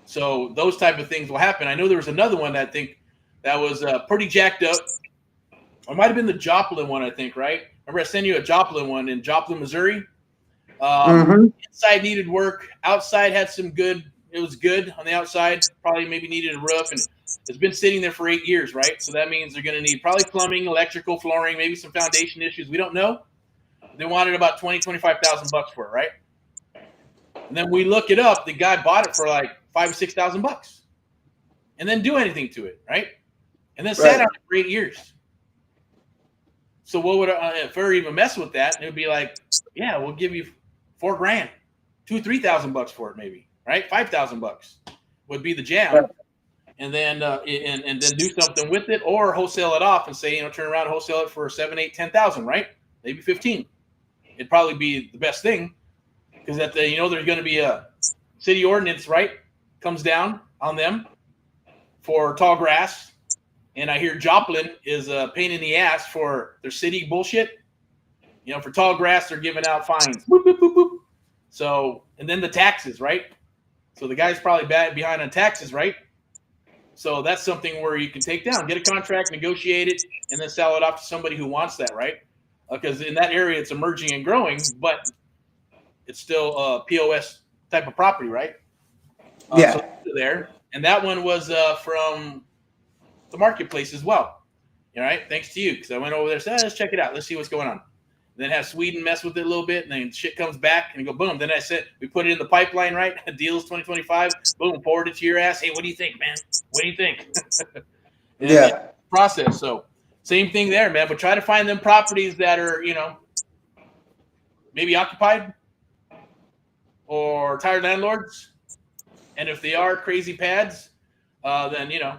So those type of things will happen. I know there was another one that I think that was pretty jacked up. It might have been the Joplin one, I think, right? Remember I sent you a Joplin one in Joplin, Missouri? Mm-hmm. Inside needed work. Outside had some good. It was good on the outside. Probably maybe needed a roof, and it's been sitting there for 8 years, right? So that means they're going to need probably plumbing, electrical, flooring, maybe some foundation issues. We don't know. They wanted about $25,000 for it, right? And then we look it up. The guy bought it for like $5,000 or $6,000, and then do anything to it, right? And then sat on it for 8 years. So what would if we even mess with that? It would be like, yeah, we'll give you $4,000, $2,000-3,000 for it, maybe, right? $5,000 would be the jam, Right. and then and then do something with it, or wholesale it off and say, turn around and wholesale it for 7, 8, 10,000, right? Maybe 15. It'd probably be the best thing, because there's going to be a city ordinance, right? Comes down on them for tall grass. And I hear Joplin is a pain in the ass for their city bullshit. For tall grass, they're giving out fines. Boop, boop, boop, boop. So, and then the taxes, right? So the guy's probably bad behind on taxes, right? So that's something where you can take down, get a contract, negotiate it, and then sell it off to somebody who wants that, right? Because in that area, it's emerging and growing, but it's still a POS type of property, right? So there. And that one was from the marketplace as well. All right, thanks to you, because I went over there and said, let's check it out. Let's see what's going on. Then have Sweden mess with it a little bit, and then shit comes back and go boom. Then I said, we put it in the pipeline, right? Deals 2025, boom, forward it to your ass. Hey, what do you think, man? What do you think? And process. So same thing there, man. But try to find them properties that are, maybe occupied or tired landlords. And if they are crazy pads, then,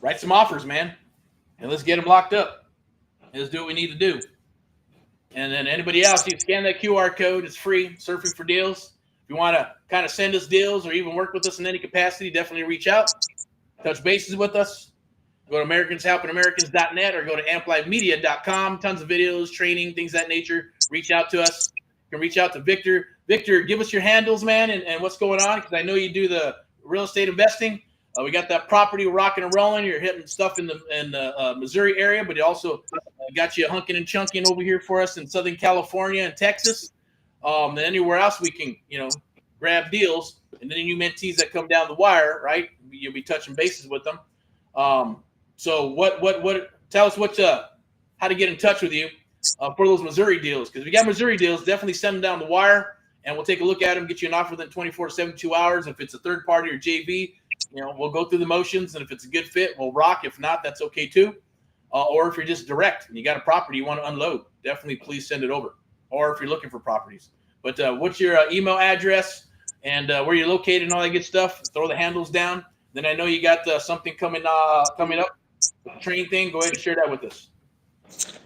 write some offers, man, and let's get them locked up. And let's do what we need to do. And then anybody else, you scan that QR code. It's free. Surfing for deals. If you want to kind of send us deals or even work with us in any capacity, definitely reach out. Touch bases with us. Go to AmericansHelpingAmericans.net or go to amplivemedia.com. Tons of videos, training, things of that nature. Reach out to us. You can reach out to Victor. Victor, give us your handles, man, and what's going on, because I know you do the real estate investing. We got that property rocking and rolling. You're hitting stuff in the Missouri area, but you also got you hunking and chunking over here for us in Southern California and Texas, and anywhere else we can, grab deals. And then you mentees that come down the wire, right? You'll be touching bases with them. So what? Tell us how to get in touch with you for those Missouri deals, because if you got Missouri deals, definitely send them down the wire, and we'll take a look at them, get you an offer within 24 to 72 hours. If it's a third party or JV. We'll go through the motions, and if it's a good fit, we'll rock. If not, that's okay too. Or if you're just direct and you got a property you want to unload, definitely please send it over. Or if you're looking for properties. But what's your email address? and where you're located and all that good stuff. Throw the handles down. Then I know you got something coming up with the train thing. Go ahead and share that with us.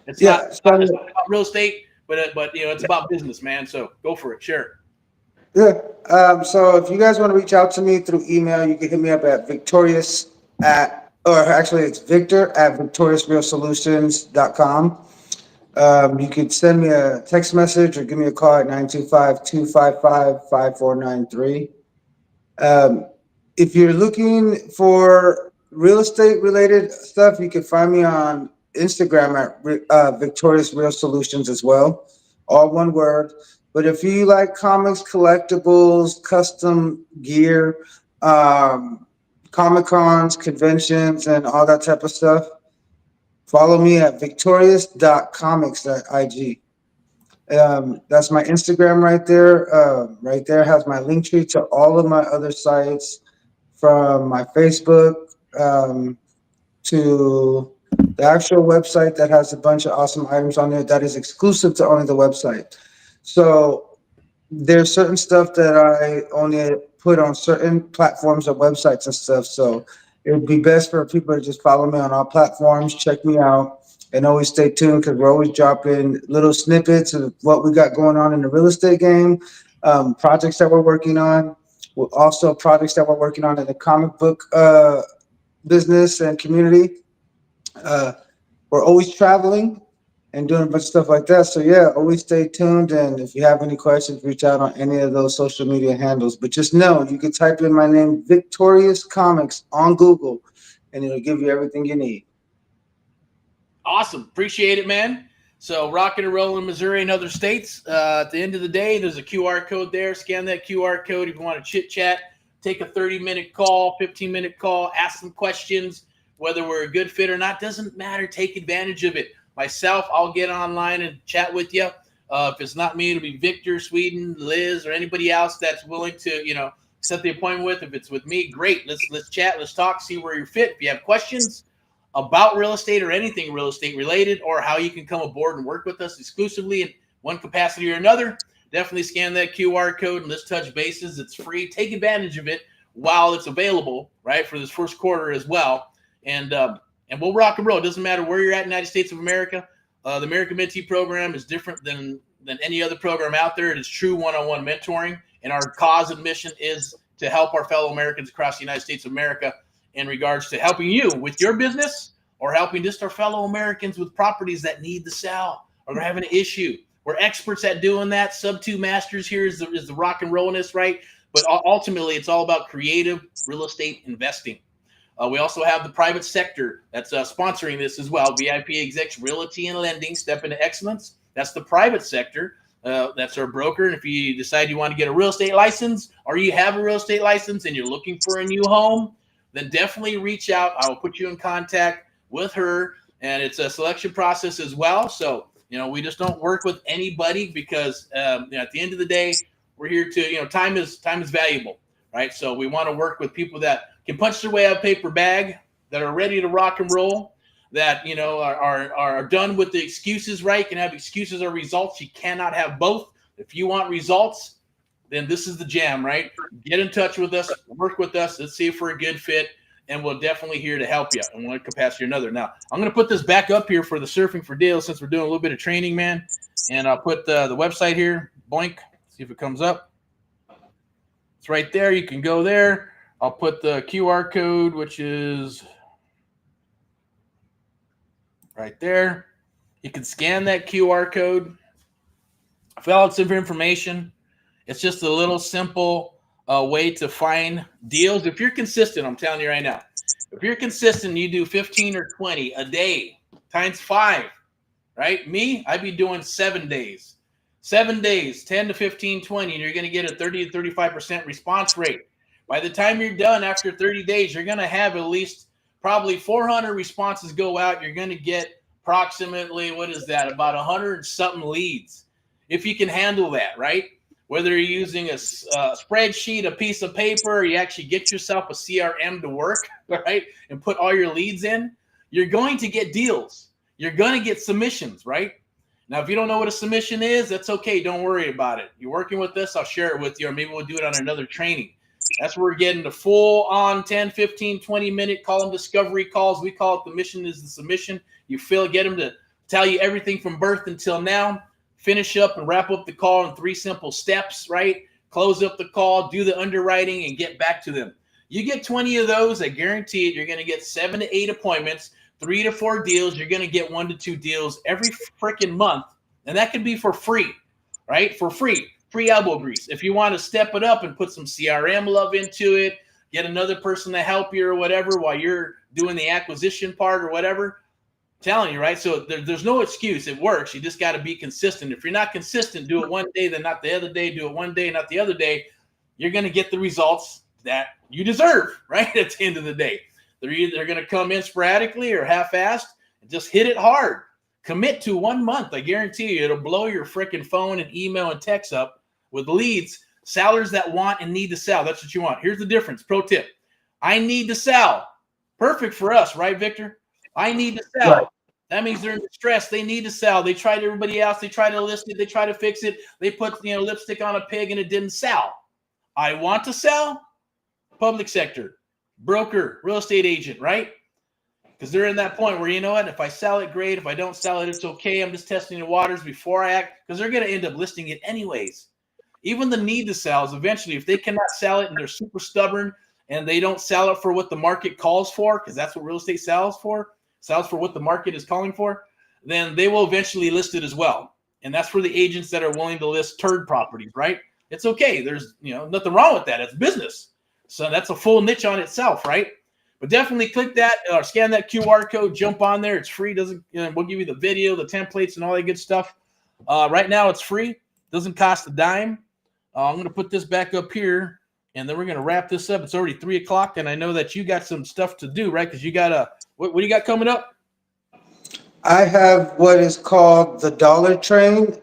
It's not, Yeah. it's not So about real estate, but you know, it's about business, man. So go for it. Share. yeah. So if you guys want to reach out to me through email, you can hit me up at victorious at, or actually it's Victor at victoriousrealsolutions.com. You could send me a text message or give me a call at 925-255-5493. Um, if you're looking for real estate related stuff, you can find me on Instagram at Victorious Real Solutions as well, all one word. But if you like comics, collectibles, custom gear, um, Comic Cons, conventions, and all that type of stuff, follow me at victorious.comics.ig. That's my Instagram right there. Right there has my link tree to all of my other sites, from my Facebook um, to the actual website that has a bunch of awesome items on there that is exclusive to only the website. So there's certain stuff that I only put on certain platforms or websites and stuff. So it would be best for people to just follow me on all platforms, check me out, and always stay tuned because we're always dropping little snippets of what we got going on in the real estate game, projects that we're working on, also projects that we're working on in the comic book business and community. Uh, we're always traveling and doing a bunch of stuff like that. So yeah, always stay tuned. And if you have any questions, reach out on any of those social media handles. But just know you can type in my name, Victorious Comics, on Google, and it'll give you everything you need. Awesome. Appreciate it, man. So rocking and rolling in Missouri and other states. At the end of the day, there's a QR code there. Scan that QR code if you want to chit chat. Take a 30-minute call, 15-minute call, ask some questions. Whether we're a good fit or not doesn't matter. Take advantage of it. Myself, I'll get online and chat with you. If it's not me, it'll be Victor, Sweden, Liz, or anybody else that's willing to, set the appointment with. If it's with me, great. Let's chat. Let's talk. See where you're fit. If you have questions about real estate or anything real estate related, or how you can come aboard and work with us exclusively in one capacity or another, definitely scan that QR code and let's touch bases. It's free. Take advantage of it while it's available, right, for this first quarter as well. And we'll rock and roll. It doesn't matter where you're at in the United States of America. The American Mentee program is different than any other program out there. It is true one-on-one mentoring, and our cause and mission is to help our fellow Americans across the United States of America in regards to helping you with your business, or helping just our fellow Americans with properties that need to sell or they're having an issue. We're experts at doing that. Sub 2 masters here is the rock and rollness, right? But ultimately, it's all about creative real estate investing. We also have the private sector that's sponsoring this as well. VIP Execs Realty and Lending, Step into Excellence. That's the private sector. That's our broker. And if you decide you want to get a real estate license, or you have a real estate license and you're looking for a new home, then definitely reach out. I will put you in contact with her, and it's a selection process as well. So, we just don't work with anybody because at the end of the day, we're here to, time is valuable, right? So we want to work with people that can punch their way out of a paper bag, that are ready to rock and roll, that, are done with the excuses, right? You can have excuses or results. You cannot have both. If you want results, then this is the jam, right? Get in touch with us, work with us. Let's see if we're a good fit, and we're definitely here to help you in one capacity or another. Now, I'm going to put this back up here for the Surfing for Deals since we're doing a little bit of training, man. And I'll put the website here, boink, see if it comes up. It's right there. You can go there. I'll put the QR code, which is right there. You can scan that QR code, fill out some information. It's just a little simple way to find deals. If you're consistent, I'm telling you right now, if you're consistent, you do 15 or 20 a day times 5, right? Me, I'd be doing 7 days. 7 days, 10 to 15, 20, and you're going to get a 30 to 35% response rate. By the time you're done after 30 days, you're going to have at least probably 400 responses go out. You're going to get approximately, what is that, about 100 something leads. If you can handle that, right? Whether you're using a spreadsheet, a piece of paper, or you actually get yourself a CRM to work, right, and put all your leads in, you're going to get deals. You're going to get submissions, right? Now, if you don't know what a submission is, that's okay. Don't worry about it. You're working with this, I'll share it with you, or maybe we'll do it on another training. That's where we're getting the full on 10, 15, 20-minute call them discovery calls. We call it the mission is the submission. You get them to tell you everything from birth until now, finish up and wrap up the call in 3 simple steps, right? Close up the call, do the underwriting, and get back to them. You get 20 of those, I guarantee it, you're going to get 7 to 8 appointments, 3 to 4 deals. You're going to get 1 to 2 deals every freaking month. And that can be for free, right? For free elbow grease. If you want to step it up and put some CRM love into it, get another person to help you or whatever while you're doing the acquisition part or whatever, I'm telling you, right? So there's no excuse. It works. You just got to be consistent. If you're not consistent, do it one day, then not the other day. Do it one day, not the other day. You're going to get the results that you deserve, right? At the end of the day. They're going to come in sporadically or half-assed and just hit it hard. Commit to 1 month. I guarantee you it'll blow your freaking phone and email and text up with leads, sellers that want and need to sell. That's what you want. Here's the difference. Pro tip. I need to sell. Perfect for us, right, Victor? I need to sell. Right. That means they're in distress. They need to sell. They tried everybody else. They tried to list it. They tried to fix it. They put lipstick on a pig and it didn't sell. I want to sell. Public sector, broker, real estate agent, right? Because they're in that point where, you know what, if I sell it, great. If I don't sell it, it's okay. I'm just testing the waters before I act, because they're going to end up listing it anyways. Even the need to sell is eventually, if they cannot sell it and they're super stubborn and they don't sell it for what the market calls for, because that's what real estate sells for what the market is calling for, then they will eventually list it as well. And that's for the agents that are willing to list turd properties, right? It's okay. There's nothing wrong with that. It's business. So that's a full niche on itself, right? But definitely click that or scan that QR code, jump on there. It's free. We'll give you the video, the templates, and all that good stuff. Right now it's free. Doesn't cost a dime. I'm going to put this back up here, and then we're going to wrap this up. It's already 3 o'clock, and I know that you got some stuff to do, right? Because you got what do you got coming up? I have what is called the Dollar Train.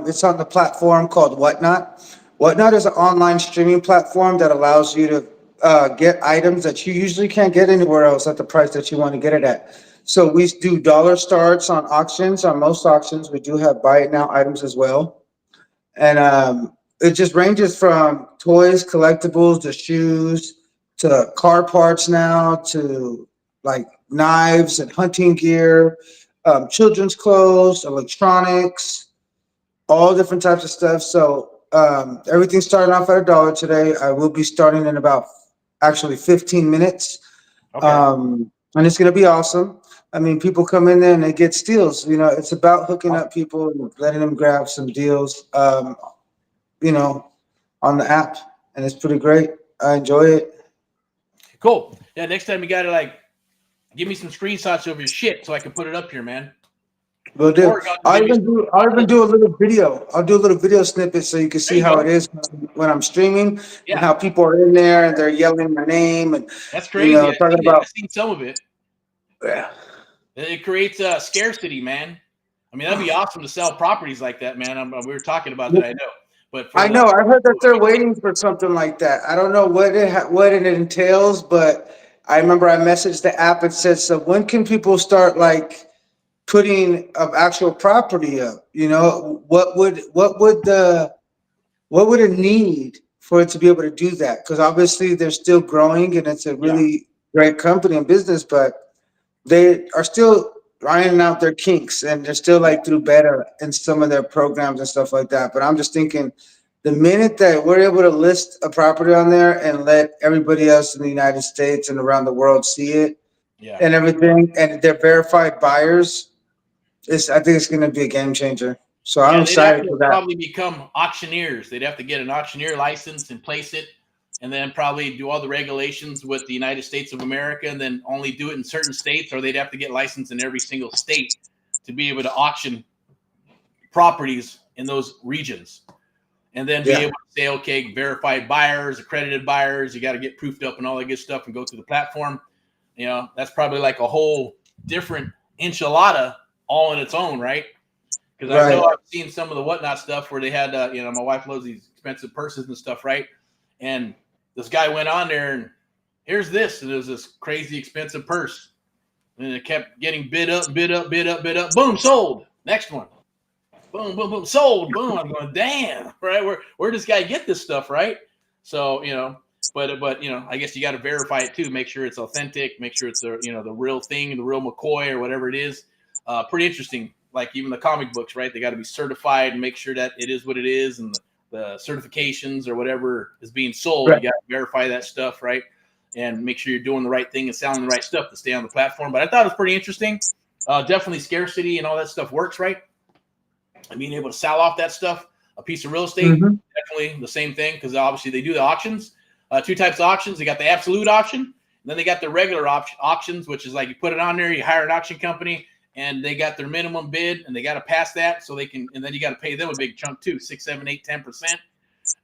It's on the platform called Whatnot. Whatnot is an online streaming platform that allows you to get items that you usually can't get anywhere else at the price that you want to get it at. So we do dollar starts on auctions. On most auctions, we do have buy it now items as well. And it just ranges from toys, collectibles, to shoes, to car parts now, to like knives and hunting gear, children's clothes, electronics, all different types of stuff. So everything's starting off at $1 today. I will be starting in about actually 15 minutes. Okay. And it's going to be awesome. I mean, people come in there and they get steals. It's about hooking up people and letting them grab some deals, on the app. And it's pretty great. I enjoy it. Cool. Yeah, next time you got to give me some screenshots of your shit so I can put it up here, man. Will do. I'll even do a little video. I'll do a little video snippet so you can see how it is when I'm streaming and how people are in there and they're yelling my name and that's crazy. I've seen some of it. Yeah. It creates a scarcity, man. I mean, that'd be awesome to sell properties like that, man. We were talking about that, I know. But I know I heard that they're waiting for something like that. I don't know what it entails, but I remember I messaged the app and said, "So when can people start putting an actual property up? What would it need for it to be able to do that? Because obviously they're still growing and it's a really great company and business, but they are still ironing out their kinks and they're still through beta in some of their programs and stuff like that. But I'm just thinking the minute that we're able to list a property on there and let everybody else in the United States and around the world see it and everything, and they're verified buyers, I think it's going to be a game changer. So I'm excited for that. Probably become auctioneers. They'd have to get an auctioneer license and place it, and then probably do all the regulations with the United States of America, and then only do it in certain states, or they'd have to get licensed in every single state to be able to auction properties in those regions. And then be able to say, okay, verified buyers, accredited buyers, you got to get proofed up and all that good stuff and go through the platform. That's probably a whole different enchilada all in its own, right? Because I know I've seen some of the Whatnot stuff where they had, my wife loves these expensive purses and stuff, right? And this guy went on there and here's this. And it was this crazy expensive purse. And it kept getting bid up. Boom, sold. Next one. boom, boom, boom, sold, boom. I'm going, damn, right? Where does this guy get this stuff, right? So, but I guess you got to verify it too. Make sure it's authentic. Make sure it's the real thing, the real McCoy or whatever it is. Pretty interesting. Like even the comic books, right? They got to be certified and make sure that it is what it is, and the certifications or whatever is being sold. Right. You got to verify that stuff, right? And make sure you're doing the right thing and selling the right stuff to stay on the platform. But I thought it was pretty interesting. Definitely scarcity and all that stuff works, right? And being able to sell off that stuff, a piece of real estate, Mm-hmm. definitely the same thing, because obviously they do the auctions. Two types of auctions. They got the absolute auction, and then they got the regular auctions, which is like you put it on there, you hire an auction company, and they got their minimum bid, and they got to pass that so they can, and then you got to pay them a big chunk too, 6, 7, 8, 10%,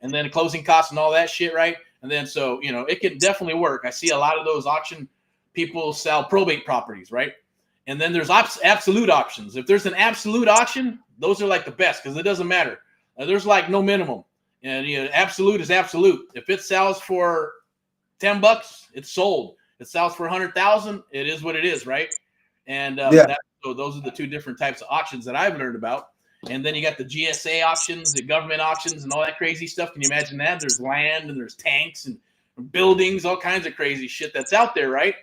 and then the closing costs and all that shit, right? And then so it can definitely work. I see a lot of those auction people sell probate properties, right? And then there's absolute auctions. If there's an absolute auction, those are like the best because it doesn't matter. There's like no minimum. And absolute is absolute. If it sells for $10, it's sold. It sells for 100,000. It is what it is, right? And so those are the two different types of auctions that I've learned about. And then you got the GSA auctions, the government auctions, and all that crazy stuff. Can you imagine that? There's land and there's tanks and buildings, all kinds of crazy shit that's out there, right?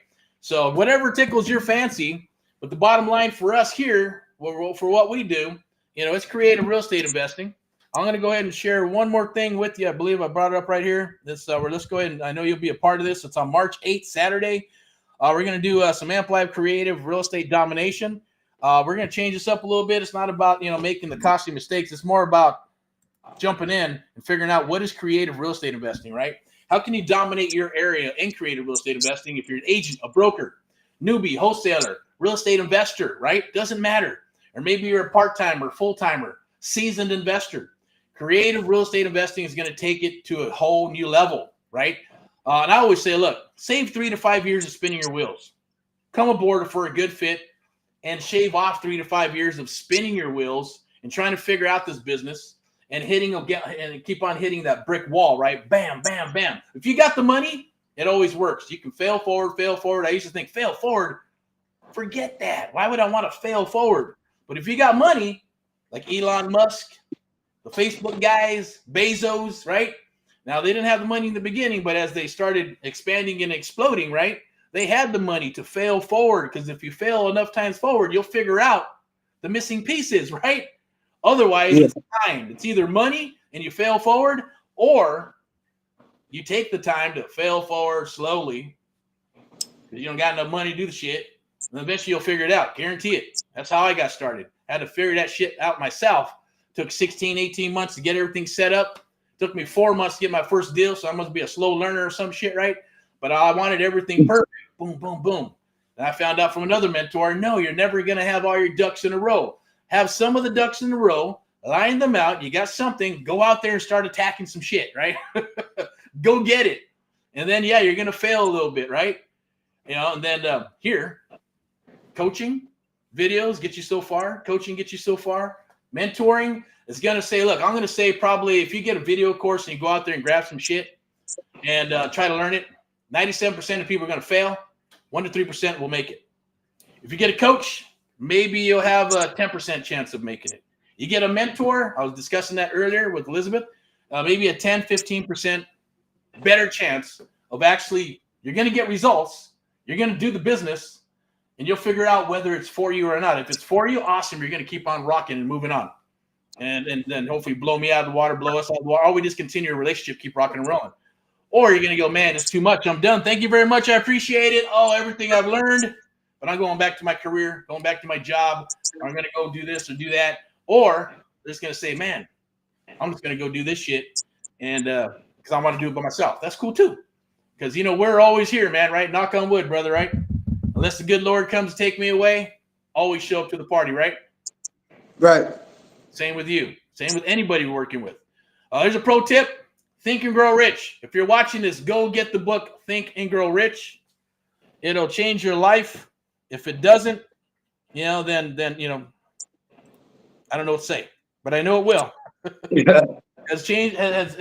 So whatever tickles your fancy. But the bottom line for us here, for what we do, it's creative real estate investing. I'm going to go ahead and share one more thing with you. I believe I brought it up right here. Let's go ahead, and I know you'll be a part of this. It's on March 8th, Saturday. We're going to do some Amp Live Creative Real Estate Domination. We're going to change this up a little bit. It's not about making the costly mistakes. It's more about jumping in and figuring out what is creative real estate investing, right? How can you dominate your area in creative real estate investing if you're an agent, a broker, newbie, wholesaler, real estate investor, right? Doesn't matter. Or maybe you're a part-timer, full-timer, seasoned investor. Creative real estate investing is going to take it to a whole new level, right? And I always say, look, save 3 to 5 years of spinning your wheels. Come aboard for a good fit and shave off 3 to 5 years of spinning your wheels and trying to figure out this business and keep on hitting that brick wall, right? Bam, bam, bam. If you got the money, it always works. You can fail forward. I used to think fail forward. Forget that. Why would I want to fail forward? But if you got money, like Elon Musk, the Facebook guys, Bezos, right? Now, they didn't have the money in the beginning, but as they started expanding and exploding, right, they had the money to fail forward, because if you fail enough times forward, you'll figure out the missing pieces, right? Otherwise, It's time. It's either money and you fail forward, or you take the time to fail forward slowly because you don't got enough money to do the shit. And eventually you'll figure it out. Guarantee it. That's how I got started. I had to figure that shit out myself. Took 16, 18 months to get everything set up. Took me 4 months to get my first deal, so I must be a slow learner or some shit, right? But I wanted everything perfect. Boom, boom, boom. And I found out from another mentor, no, you're never going to have all your ducks in a row. Have some of the ducks in a row, line them out. You got something, go out there and start attacking some shit, right? Go get it. And then, you're going to fail a little bit, right? And then here, coaching, videos get you so far. Coaching gets you so far. Mentoring is going to say, look, I'm going to say probably if you get a video course and you go out there and grab some shit and try to learn it, 97% of people are going to fail. 1 to 3% will make it. If you get a coach, maybe you'll have a 10% chance of making it. You get a mentor, I was discussing that earlier with Elizabeth, maybe a 10, 15% better chance of actually, you're going to get results, you're going to do the business, and you'll figure out whether it's for you or not. If it's for you, awesome, you're going to keep on rocking and moving on. And then hopefully blow me out of the water, blow us out of the water, or we just continue a relationship, keep rocking and rolling. Or you're going to go, man, it's too much. I'm done. Thank you very much. I appreciate it. Oh, everything I've learned. But I'm going back to my career, going back to my job. I'm going to go do this or do that. Or they're just going to say, man, I'm just going to go do this shit. And because I want to do it by myself. That's cool too. Because, we're always here, man, right? Knock on wood, brother, right? Unless the good Lord comes to take me away, always show up to the party, right? Right. Same with you. Same with anybody we're working with. There's a pro tip. Think and Grow Rich. If you're watching this, go get the book, Think and Grow Rich. It'll change your life. If it doesn't, then I don't know what to say, but I know it will. Yeah. Has changed as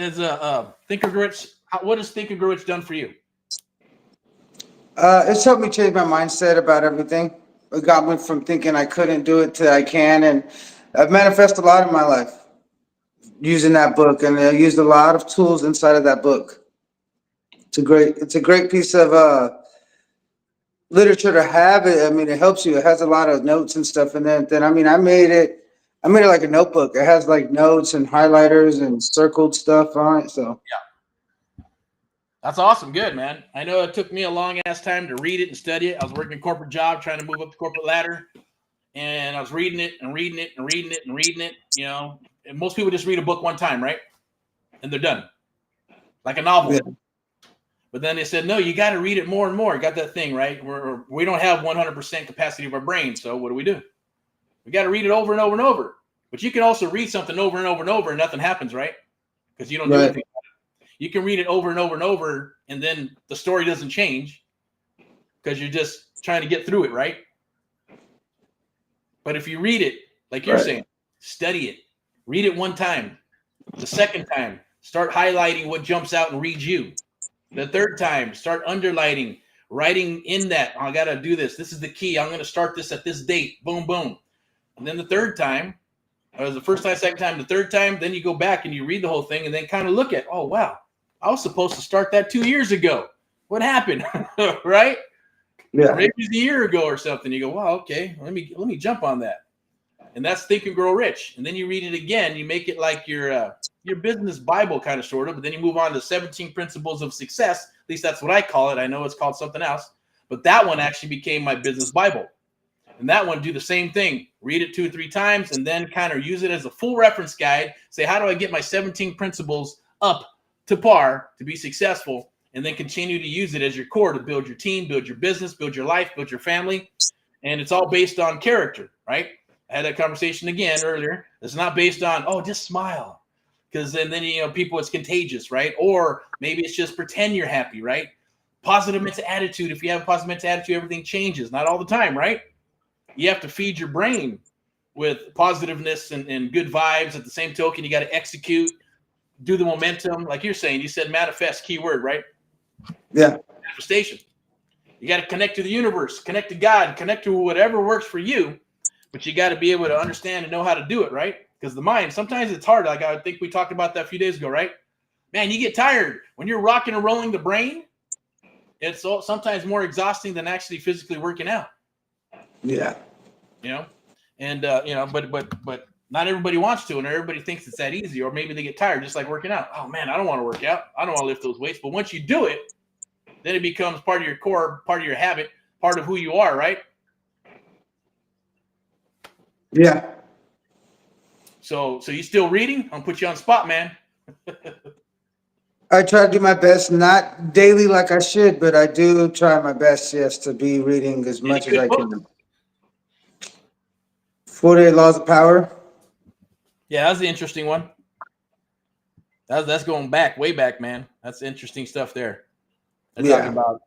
Think and Grow Rich. What has Think and Grow Rich done for you? It's helped me change my mindset about everything. It got me from thinking I couldn't do it to I can, and I've manifested a lot in my life using that book, and I used a lot of tools inside of that book. It's a great piece of literature to have. It. I mean, it helps you. It has a lot of notes and stuff in it. Then I mean, I made it like a notebook. It has like notes and highlighters and circled stuff on it. So That's awesome. Good, man. I know it took me a long ass time to read it and study it. I was working a corporate job, trying to move up the corporate ladder, and I was reading it and reading it and reading it and reading it. You know, and most people just read a book one time, right? And they're done, like a novel. yeah, But then they said, no, you got to read it more and more. Got that thing, right? We don't have 100% capacity of our brain. So what do? We got to read it over and over and over. But you can also read something over and over and over and nothing happens, right? Because you don't do anything. You can read it over and over and over, and then the story doesn't change because you're just trying to get through it, right? But if you read it, like you're saying, study it. Read it one time. The second time, start highlighting what jumps out and reads you. The third time, start underlining, writing in that. Oh, I got to do this. This is the key. I'm going to start this at this date. Boom, boom. And then the third time, or the first time, second time, the third time, then you go back and you read the whole thing and then kind of look at, oh, wow, I was supposed to start that 2 years ago. What happened? Right? yeah, Maybe it's a year ago or something. You go, wow, okay, let me jump on that. And that's Think and Grow Rich. And then you read it again. You make it like your business Bible kind of sort of, but then you move on to 17 Principles of Success. At least that's what I call it. I know it's called something else. But that one actually became my business Bible. And that one, do the same thing. Read it 2 or 3 times and then kind of use it as a full reference guide. Say, how do I get my 17 principles up to par to be successful? And then continue to use it as your core to build your team, build your business, build your life, build your family. And it's all based on character, right? I had that conversation again earlier. It's not based on, oh, just smile. Because then you know, people, it's contagious, right? Or maybe it's just pretend you're happy, right? Positive mental attitude. If you have a positive mental attitude, everything changes. Not all the time, right? You have to feed your brain with positiveness and good vibes. At the same token, you got to execute, do the momentum. Like you're saying, you said manifest, key word, right? yeah, Manifestation. You got to connect to the universe, connect to God, connect to whatever works for you. But you got to be able to understand and know how to do it, right? Because the mind, sometimes it's hard. Like I think we talked about that a few days ago, right? Man, you get tired. When you're rocking and rolling the brain, it's sometimes more exhausting than actually physically working out. yeah, You know? And, you know, but not everybody wants to, and everybody thinks it's that easy, or maybe they get tired just like working out. Oh, man, I don't want to work out. I don't want to lift those weights. But once you do it, then it becomes part of your core, part of your habit, part of who you are, right? yeah. So you still reading? I'll put you on the spot, man. I try to do my best, not daily like I should, but I do try my best, yes, to be reading as Any much as good I book? can. 48 Laws of Power. Yeah, that's the interesting one. That's going back, way back, man. That's interesting stuff there. They're talking about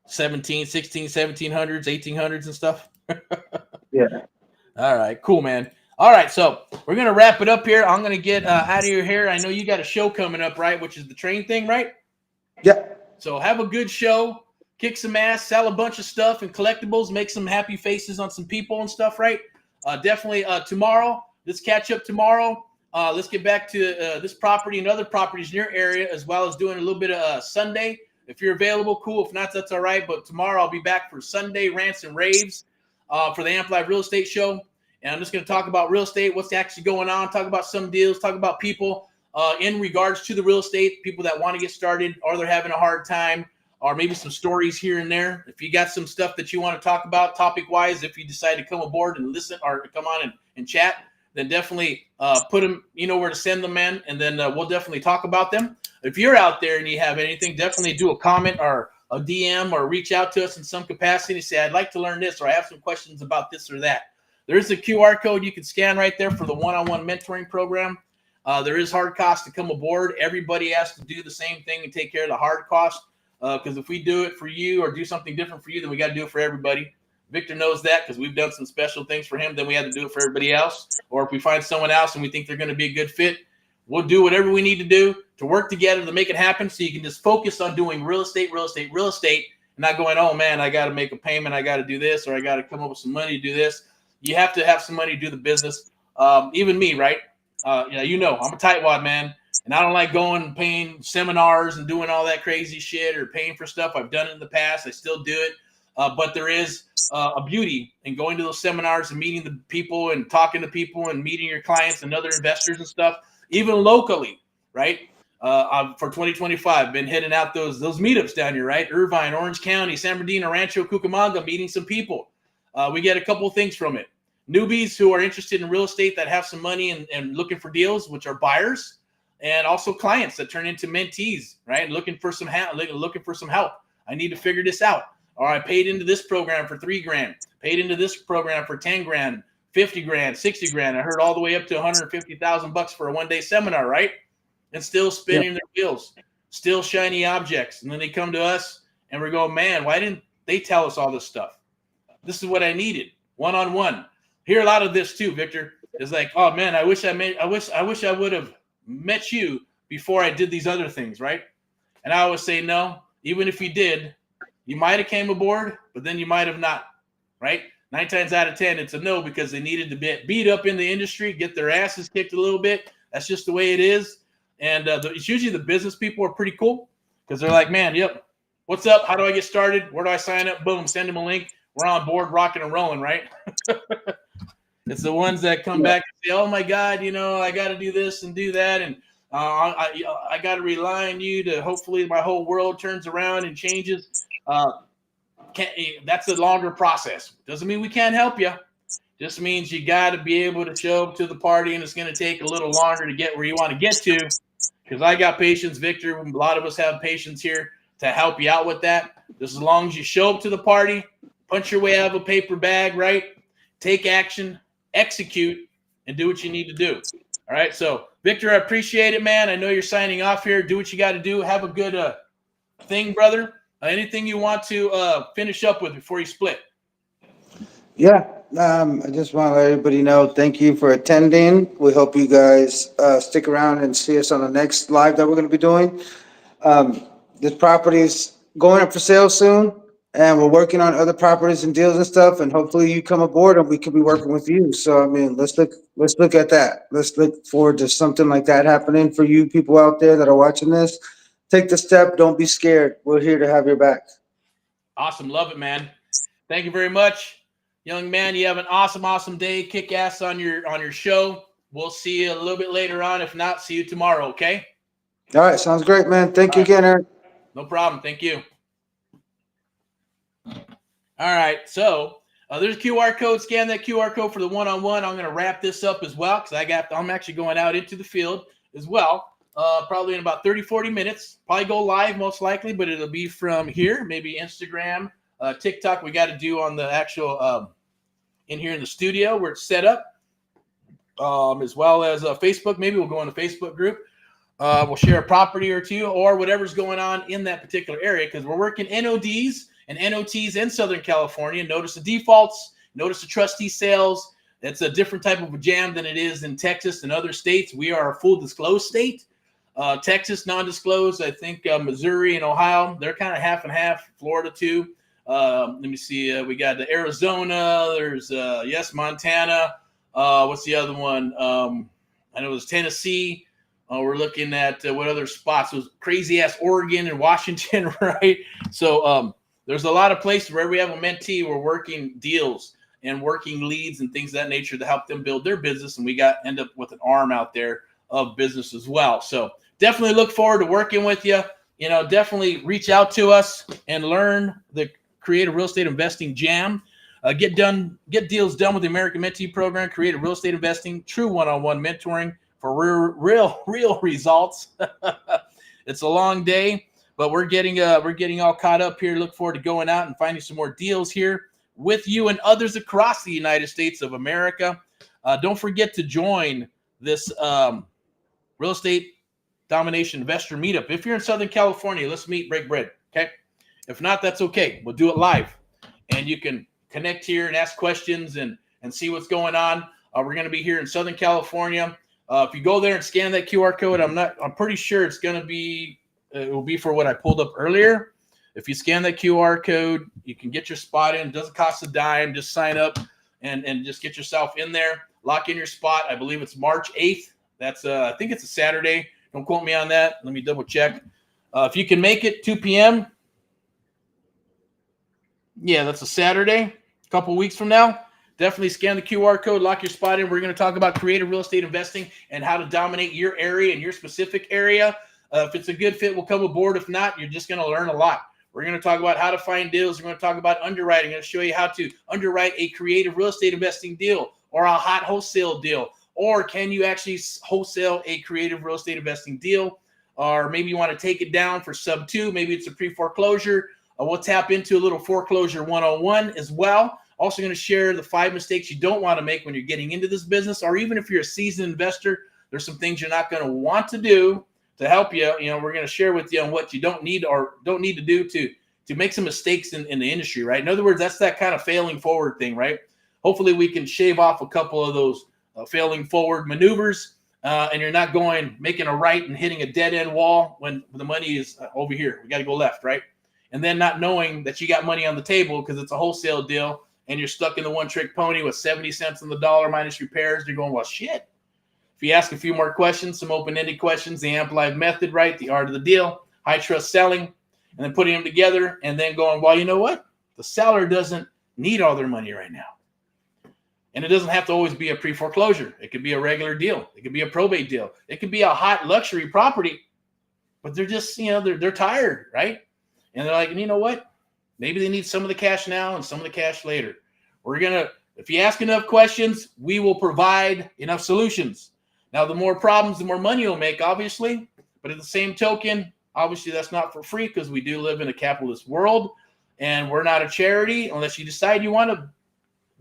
1700s, 1800s and stuff. Yeah. All right, cool, man. All right, so we're going to wrap it up here. I'm going to get out of your hair. I know you got a show coming up, right, which is the train thing, right? Yeah. So have a good show, kick some ass, sell a bunch of stuff and collectibles, make some happy faces on some people and stuff, right? Definitely tomorrow. Let's catch up tomorrow. Let's get back to this property and other properties in your area, as well as doing a little bit of Sunday. If you're available, cool. If not, that's all right. But tomorrow I'll be back for Sunday rants and raves for the Amp Live Real Estate Show. And I'm just going to talk about real estate, what's actually going on, talk about some deals, talk about people in regards to the real estate, people that want to get started or they're having a hard time, or maybe some stories here and there. If you got some stuff that you want to talk about topic-wise, if you decide to come aboard and listen or come on and chat, then definitely put them, you know where to send them, man, and then we'll definitely talk about them. If you're out there and you have anything, definitely do a comment or a DM or reach out to us in some capacity and say, I'd like to learn this, or I have some questions about this or that. There's a QR code you can scan right there for the one-on-one mentoring program. There is hard cost to come aboard. Everybody has to do the same thing and take care of the hard cost, because if we do it for you or do something different for you, then we got to do it for everybody. Victor knows that because we've done some special things for him. Then we had to do it for everybody else. Or if we find someone else and we think they're going to be a good fit, we'll do whatever we need to do to work together to make it happen, so you can just focus on doing real estate, and not going, oh, man, I got to make a payment. I got to do this, or I got to come up with some money to do this. You have to have some money to do the business. Even me, right? I'm a tightwad man, and I don't like going and paying seminars and doing all that crazy shit or paying for stuff. I've done it in the past. I still do it. But there is a beauty in going to those seminars and meeting the people and talking to people and meeting your clients and other investors and stuff, even locally, right? For 2025, been hitting out those meetups down here, right? Irvine, Orange County, San Bernardino, Rancho Cucamonga, meeting some people. We get a couple of things from it. Newbies who are interested in real estate that have some money and looking for deals, which are buyers, and also clients that turn into mentees, right? Looking for some help. I need to figure this out. Or I paid into this program for $3,000, paid into this program for $10,000, $50,000, $60,000. I heard all the way up to $150,000 for a one-day seminar, right? And still spinning their wheels, still shiny objects. And then they come to us and we go, man, why didn't they tell us all this stuff? This is what I needed, one-on-one. Hear a lot of this too, Victor. It's like, oh man, I wish I would have met you before I did these other things, right? And I always say, no, even if you did, you might have came aboard, but then you might have not, right? 9 times out of 10, it's a no because they needed to be beat up in the industry, get their asses kicked a little bit. That's just the way it is. And it's usually the business people are pretty cool because they're like, man, yep, what's up? How do I get started? Where do I sign up? Boom, send them a link. We're on board, rocking and rolling, right? It's the ones that come back and say, oh my God, I got to do this and do that. And I got to rely on you to hopefully my whole world turns around and changes. That's a longer process. Doesn't mean we can't help you. Just means you got to be able to show up to the party, and it's going to take a little longer to get where you want to get to. Because I got patience, Victor. A lot of us have patience here to help you out with that. Just as long as you show up to the party, punch your way out of a paper bag, right? Take action, execute, and do what you need to do. All right. So, Victor, I appreciate it, man. I know you're signing off here. Do what you got to do. Have a good thing, brother. Anything you want to finish up with before you split? Yeah, I just want to let everybody know, thank you for attending. We hope you guys stick around and see us on the next live that we're going to be doing. This property is going up for sale soon, and we're working on other properties and deals and stuff, and hopefully you come aboard and we can be working with you. So, I mean, let's look at that. Let's look forward to something like that happening for you people out there that are watching this. Take the step. Don't be scared. We're here to have your back. Awesome. Love it, man. Thank you very much. Young man, you have an awesome day. Kick ass on your show. We'll see you a little bit later on. If not, see you tomorrow, okay? All right, sounds great, man. Thank you again, Eric. No problem. Thank you. All right, so there's a QR code. Scan that QR code for the one-on-one. I'm going to wrap this up as well because I'm actually going out into the field as well. Probably in about 30-40 minutes. Probably go live most likely, but it'll be from here, maybe Instagram, TikTok. We got to do on the actual in here in the studio where it's set up, as well as Facebook. Maybe we'll go in the Facebook group. We'll share a property or two or whatever's going on in that particular area because we're working NODs and NOTs in Southern California. Notice the defaults, notice the trustee sales. That's a different type of a jam than it is in Texas and other states. We are a full disclosed state. Texas, non-disclosed. I think Missouri and Ohio, they're kind of half and half. Florida, too. Let me see. We got the Arizona. There's, Montana. What's the other one? I know it was Tennessee. We're looking at what other spots. Those crazy-ass Oregon and Washington, right? So there's a lot of places where we have a mentee. We're working deals and working leads and things of that nature to help them build their business, and we end up with an arm out there of business as well. So definitely look forward to working with you. Definitely reach out to us and learn the Creative Real Estate Investing Jam. Get deals done with the American Mentee Program. Creative Real Estate Investing, true one-on-one mentoring for real results. It's a long day, but we're getting all caught up here. Look forward to going out and finding some more deals here with you and others across the United States of America. Don't forget to join this real estate domination investor meetup. If you're in Southern California, let's meet, break bread. Okay. If not, that's okay. We'll do it live and you can connect here and ask questions and see what's going on. We're going to be here in Southern California. If you go there and scan that QR code, I'm pretty sure it will be for what I pulled up earlier. If you scan that QR code, you can get your spot in. It doesn't cost a dime. Just sign up and just get yourself in there. Lock in your spot. I believe it's March 8th. That's I think it's a Saturday. Don't quote me on that. Let me double check. If you can make it 2 p.m. Yeah, that's a Saturday, a couple weeks from now. Definitely scan the QR code, lock your spot in. We're going to talk about creative real estate investing and how to dominate your area and your specific area. If it's a good fit, we'll come aboard. If not, you're just going to learn a lot. We're going to talk about how to find deals. We're going to talk about underwriting. I'm going to show you how to underwrite a creative real estate investing deal or a hot wholesale deal. Or can you actually wholesale a creative real estate investing deal? Or maybe you want to take it down for sub 2. Maybe it's a pre-foreclosure. We'll tap into a little foreclosure 101 as well. Also going to share the 5 mistakes you don't want to make when you're getting into this business, or even if you're a seasoned investor, there's some things you're not going to want to do to help you. You know, we're going to share with you on what you don't need to do to make some mistakes in the industry, right? In other words, that's that kind of failing forward thing, right? Hopefully we can shave off a couple of those failing forward maneuvers, and you're not making a right and hitting a dead end wall when the money is over here. We got to go left, right? And then not knowing that you got money on the table because it's a wholesale deal and you're stuck in the one-trick pony with 70 cents on the dollar minus repairs. You're going, well, shit. If you ask a few more questions, some open-ended questions, the Amplive method, right, the art of the deal, high-trust selling, and then putting them together and then going, well, you know what? The seller doesn't need all their money right now. And it doesn't have to always be a pre-foreclosure. It could be a regular deal. It could be a probate deal. It could be a hot luxury property, but they're just, they're tired, right? And they're like, and you know what? Maybe they need some of the cash now and some of the cash later. If you ask enough questions, we will provide enough solutions. Now, the more problems, the more money you'll make, obviously. But at the same token, obviously that's not for free because we do live in a capitalist world and we're not a charity unless you decide you want to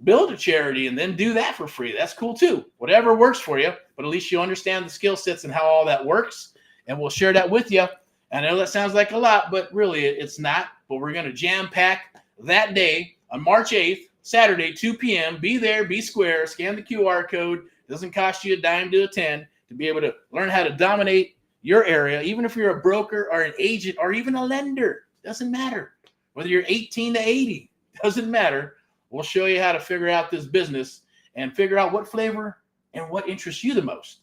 build a charity and then do that for free. That's cool too. Whatever works for you, but at least you understand the skill sets and how all that works. And we'll share that with you. I know that sounds like a lot, but really it's not. But we're going to jam pack that day on March 8th, Saturday, 2 p.m. Be there, be square, scan the QR code. It doesn't cost you a dime to attend to be able to learn how to dominate your area. Even if you're a broker or an agent or even a lender, doesn't matter. Whether you're 18 to 80, doesn't matter. We'll show you how to figure out this business and figure out what flavor and what interests you the most.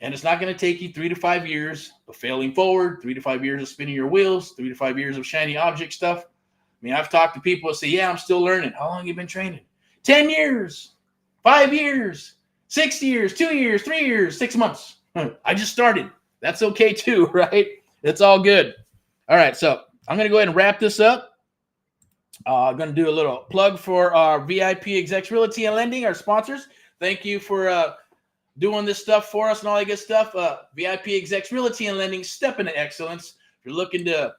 And it's not going to take you 3 to 5 years of failing forward, 3 to 5 years of spinning your wheels, 3 to 5 years of shiny object stuff. I mean, I've talked to people who say, yeah, I'm still learning. How long have you been training? 10 years, 5 years, 6 years, 2 years, 3 years, 6 months. I just started. That's okay too, right? It's all good. All right, so I'm going to go ahead and wrap this up. I'm going to do a little plug for our VIP Execs Realty and Lending, our sponsors. Thank you for doing this stuff for us and all that good stuff. VIP Execs Realty and Lending, step into excellence. If you're looking to,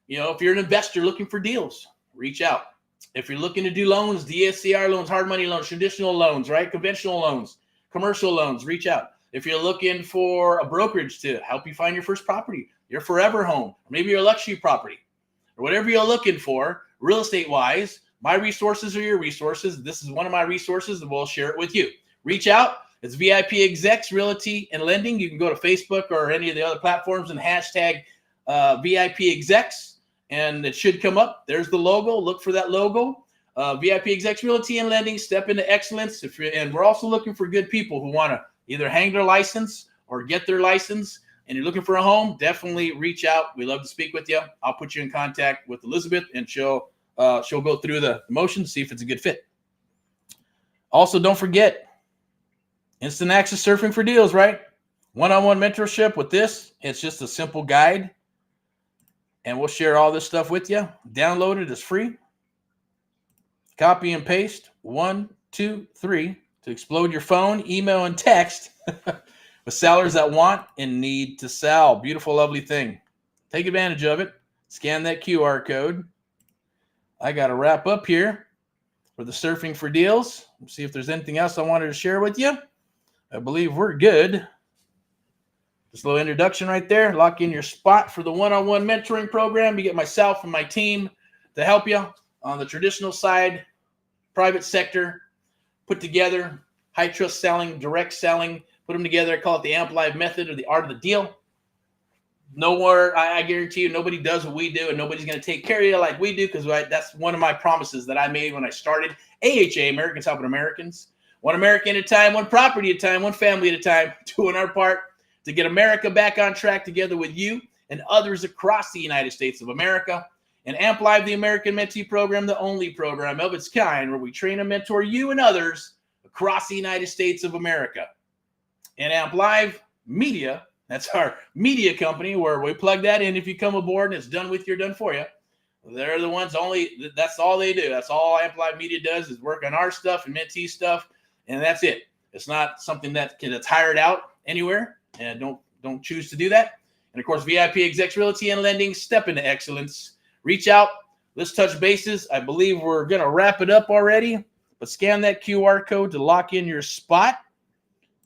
if you're an investor looking for deals, reach out. If you're looking to do loans, DSCR loans, hard money loans, traditional loans, right? Conventional loans, commercial loans, reach out. If you're looking for a brokerage to help you find your first property, your forever home, or maybe your luxury property, or whatever you're looking for, real estate wise, my resources are your resources. This is one of my resources and we'll share it with you. Reach out. It's VIP Execs Realty and Lending. You can go to Facebook or any of the other platforms and hashtag VIP Execs, and it should come up. There's the logo. Look for that logo. VIP Execs Realty and Lending, step into excellence. And we're also looking for good people who want to either hang their license or get their license, and you're looking for a home, definitely reach out. We love to speak with you. I'll put you in contact with Elizabeth, and she'll go through the motions, see if it's a good fit. Also, don't forget, instant access surfing for deals, right? One-on-one mentorship with this. It's just a simple guide, and we'll share all this stuff with you. Download it. It's free. Copy and paste. 1, 2, 3 to explode your phone, email, and text with sellers that want and need to sell. Beautiful, lovely thing. Take advantage of it. Scan that QR code. I got to wrap up here for the surfing for deals. Let's see if there's anything else I wanted to share with you. I believe we're good. Just a little introduction right there. Lock in your spot for the one-on-one mentoring program. You get myself and my team to help you on the traditional side, private sector, put together, high trust selling, direct selling, put them together. I call it the Amplive method or the art of the deal. nowhere, I guarantee you, nobody does what we do, and nobody's going to take care of you like we do, because that's one of my promises that I made when I started AHA, Americans Helping Americans. One American at a time, one property at a time, one family at a time, doing our part to get America back on track together with you and others across the United States of America. And Amp Live, the American Mentee Program, the only program of its kind where we train and mentor you and others across the United States of America. And Amp Live Media, that's our media company where we plug that in. If you come aboard and it's done with you, done for you. They're the ones only, that's all they do. That's all Amp Live Media does, is work on our stuff and mentee stuff. And that's it. It's not something that's hired out anywhere. And don't choose to do that. And of course, VIP Execs Realty and Lending, step into excellence. Reach out. Let's touch bases. I believe we're going to wrap it up already. But scan that QR code to lock in your spot.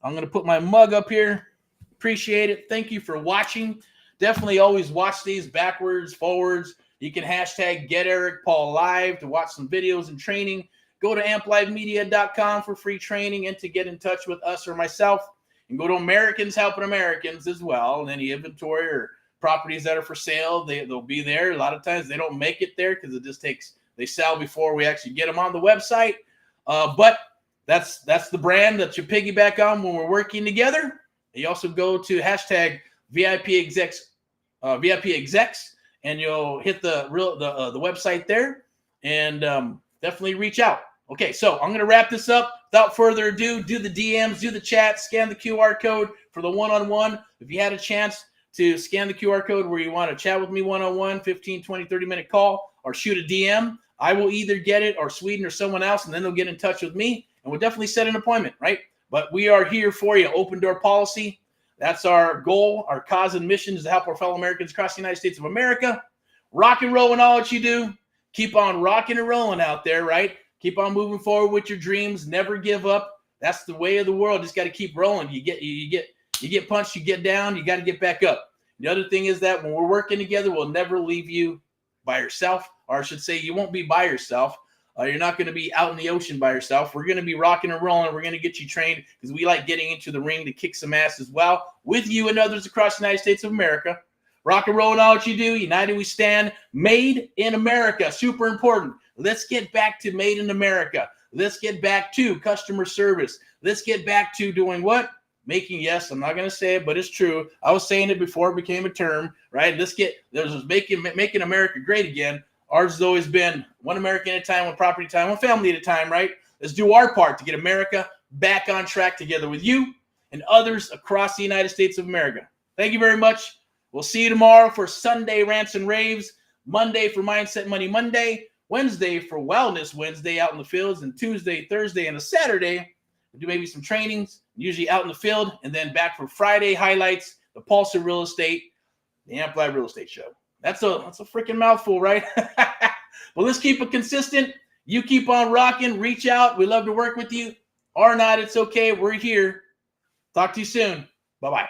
I'm going to put my mug up here. Appreciate it. Thank you for watching. Definitely always watch these backwards, forwards. You can hashtag #GetEricPaulLive to watch some videos and training. Go to amplivemedia.com for free training and to get in touch with us or myself. And go to Americans Helping Americans as well. And any inventory or properties that are for sale, they'll be there. A lot of times they don't make it there because it just takes, they sell before we actually get them on the website. But that's the brand that you piggyback on when we're working together. You also go to hashtag VIP Execs, and you'll hit the website there, and definitely reach out. Okay, so I'm going to wrap this up. Without further ado, do the DMs, do the chat, scan the QR code for the one-on-one. If you had a chance to scan the QR code where you want to chat with me one-on-one, 15, 20, 30-minute call, or shoot a DM, I will either get it or Sweden or someone else, and then they'll get in touch with me, and we'll definitely set an appointment, right? But we are here for you. Open door policy. That's our goal. Our cause and mission is to help our fellow Americans across the United States of America. Rock and roll in all that you do. Keep on rocking and rolling out there, right? Keep on moving forward with your dreams. Never give up. That's the way of the world. Just got to keep rolling. You get punched, you get down, you got to get back up. The other thing is that when we're working together, we'll never leave you by yourself, or I should say you won't be by yourself. You're not going to be out in the ocean by yourself. We're going to be rocking and rolling. We're going to get you trained because we like getting into the ring to kick some ass as well with you and others across the United States of America. Rock and roll in all that you do. United we stand. Made in America. Super important. Let's get back to made in America. Let's get back to customer service. Let's get back to doing what? Making, yes, I'm not going to say it, but it's true. I was saying it before it became a term, right? There's making America great again. Ours has always been one American at a time, one property at a time, one family at a time, right? Let's do our part to get America back on track together with you and others across the United States of America. Thank you very much. We'll see you tomorrow for Sunday Rants and Raves, Monday for Mindset Money Monday, Wednesday for Wellness Wednesday out in the fields, and Tuesday, Thursday, and a Saturday, we'll do maybe some trainings, usually out in the field, and then back for Friday highlights, the Pulse of Real Estate, the Amp Live Real Estate Show. That's a freaking mouthful, right? Well, let's keep it consistent. You keep on rocking. Reach out. We love to work with you. Or not, it's okay. We're here. Talk to you soon. Bye-bye.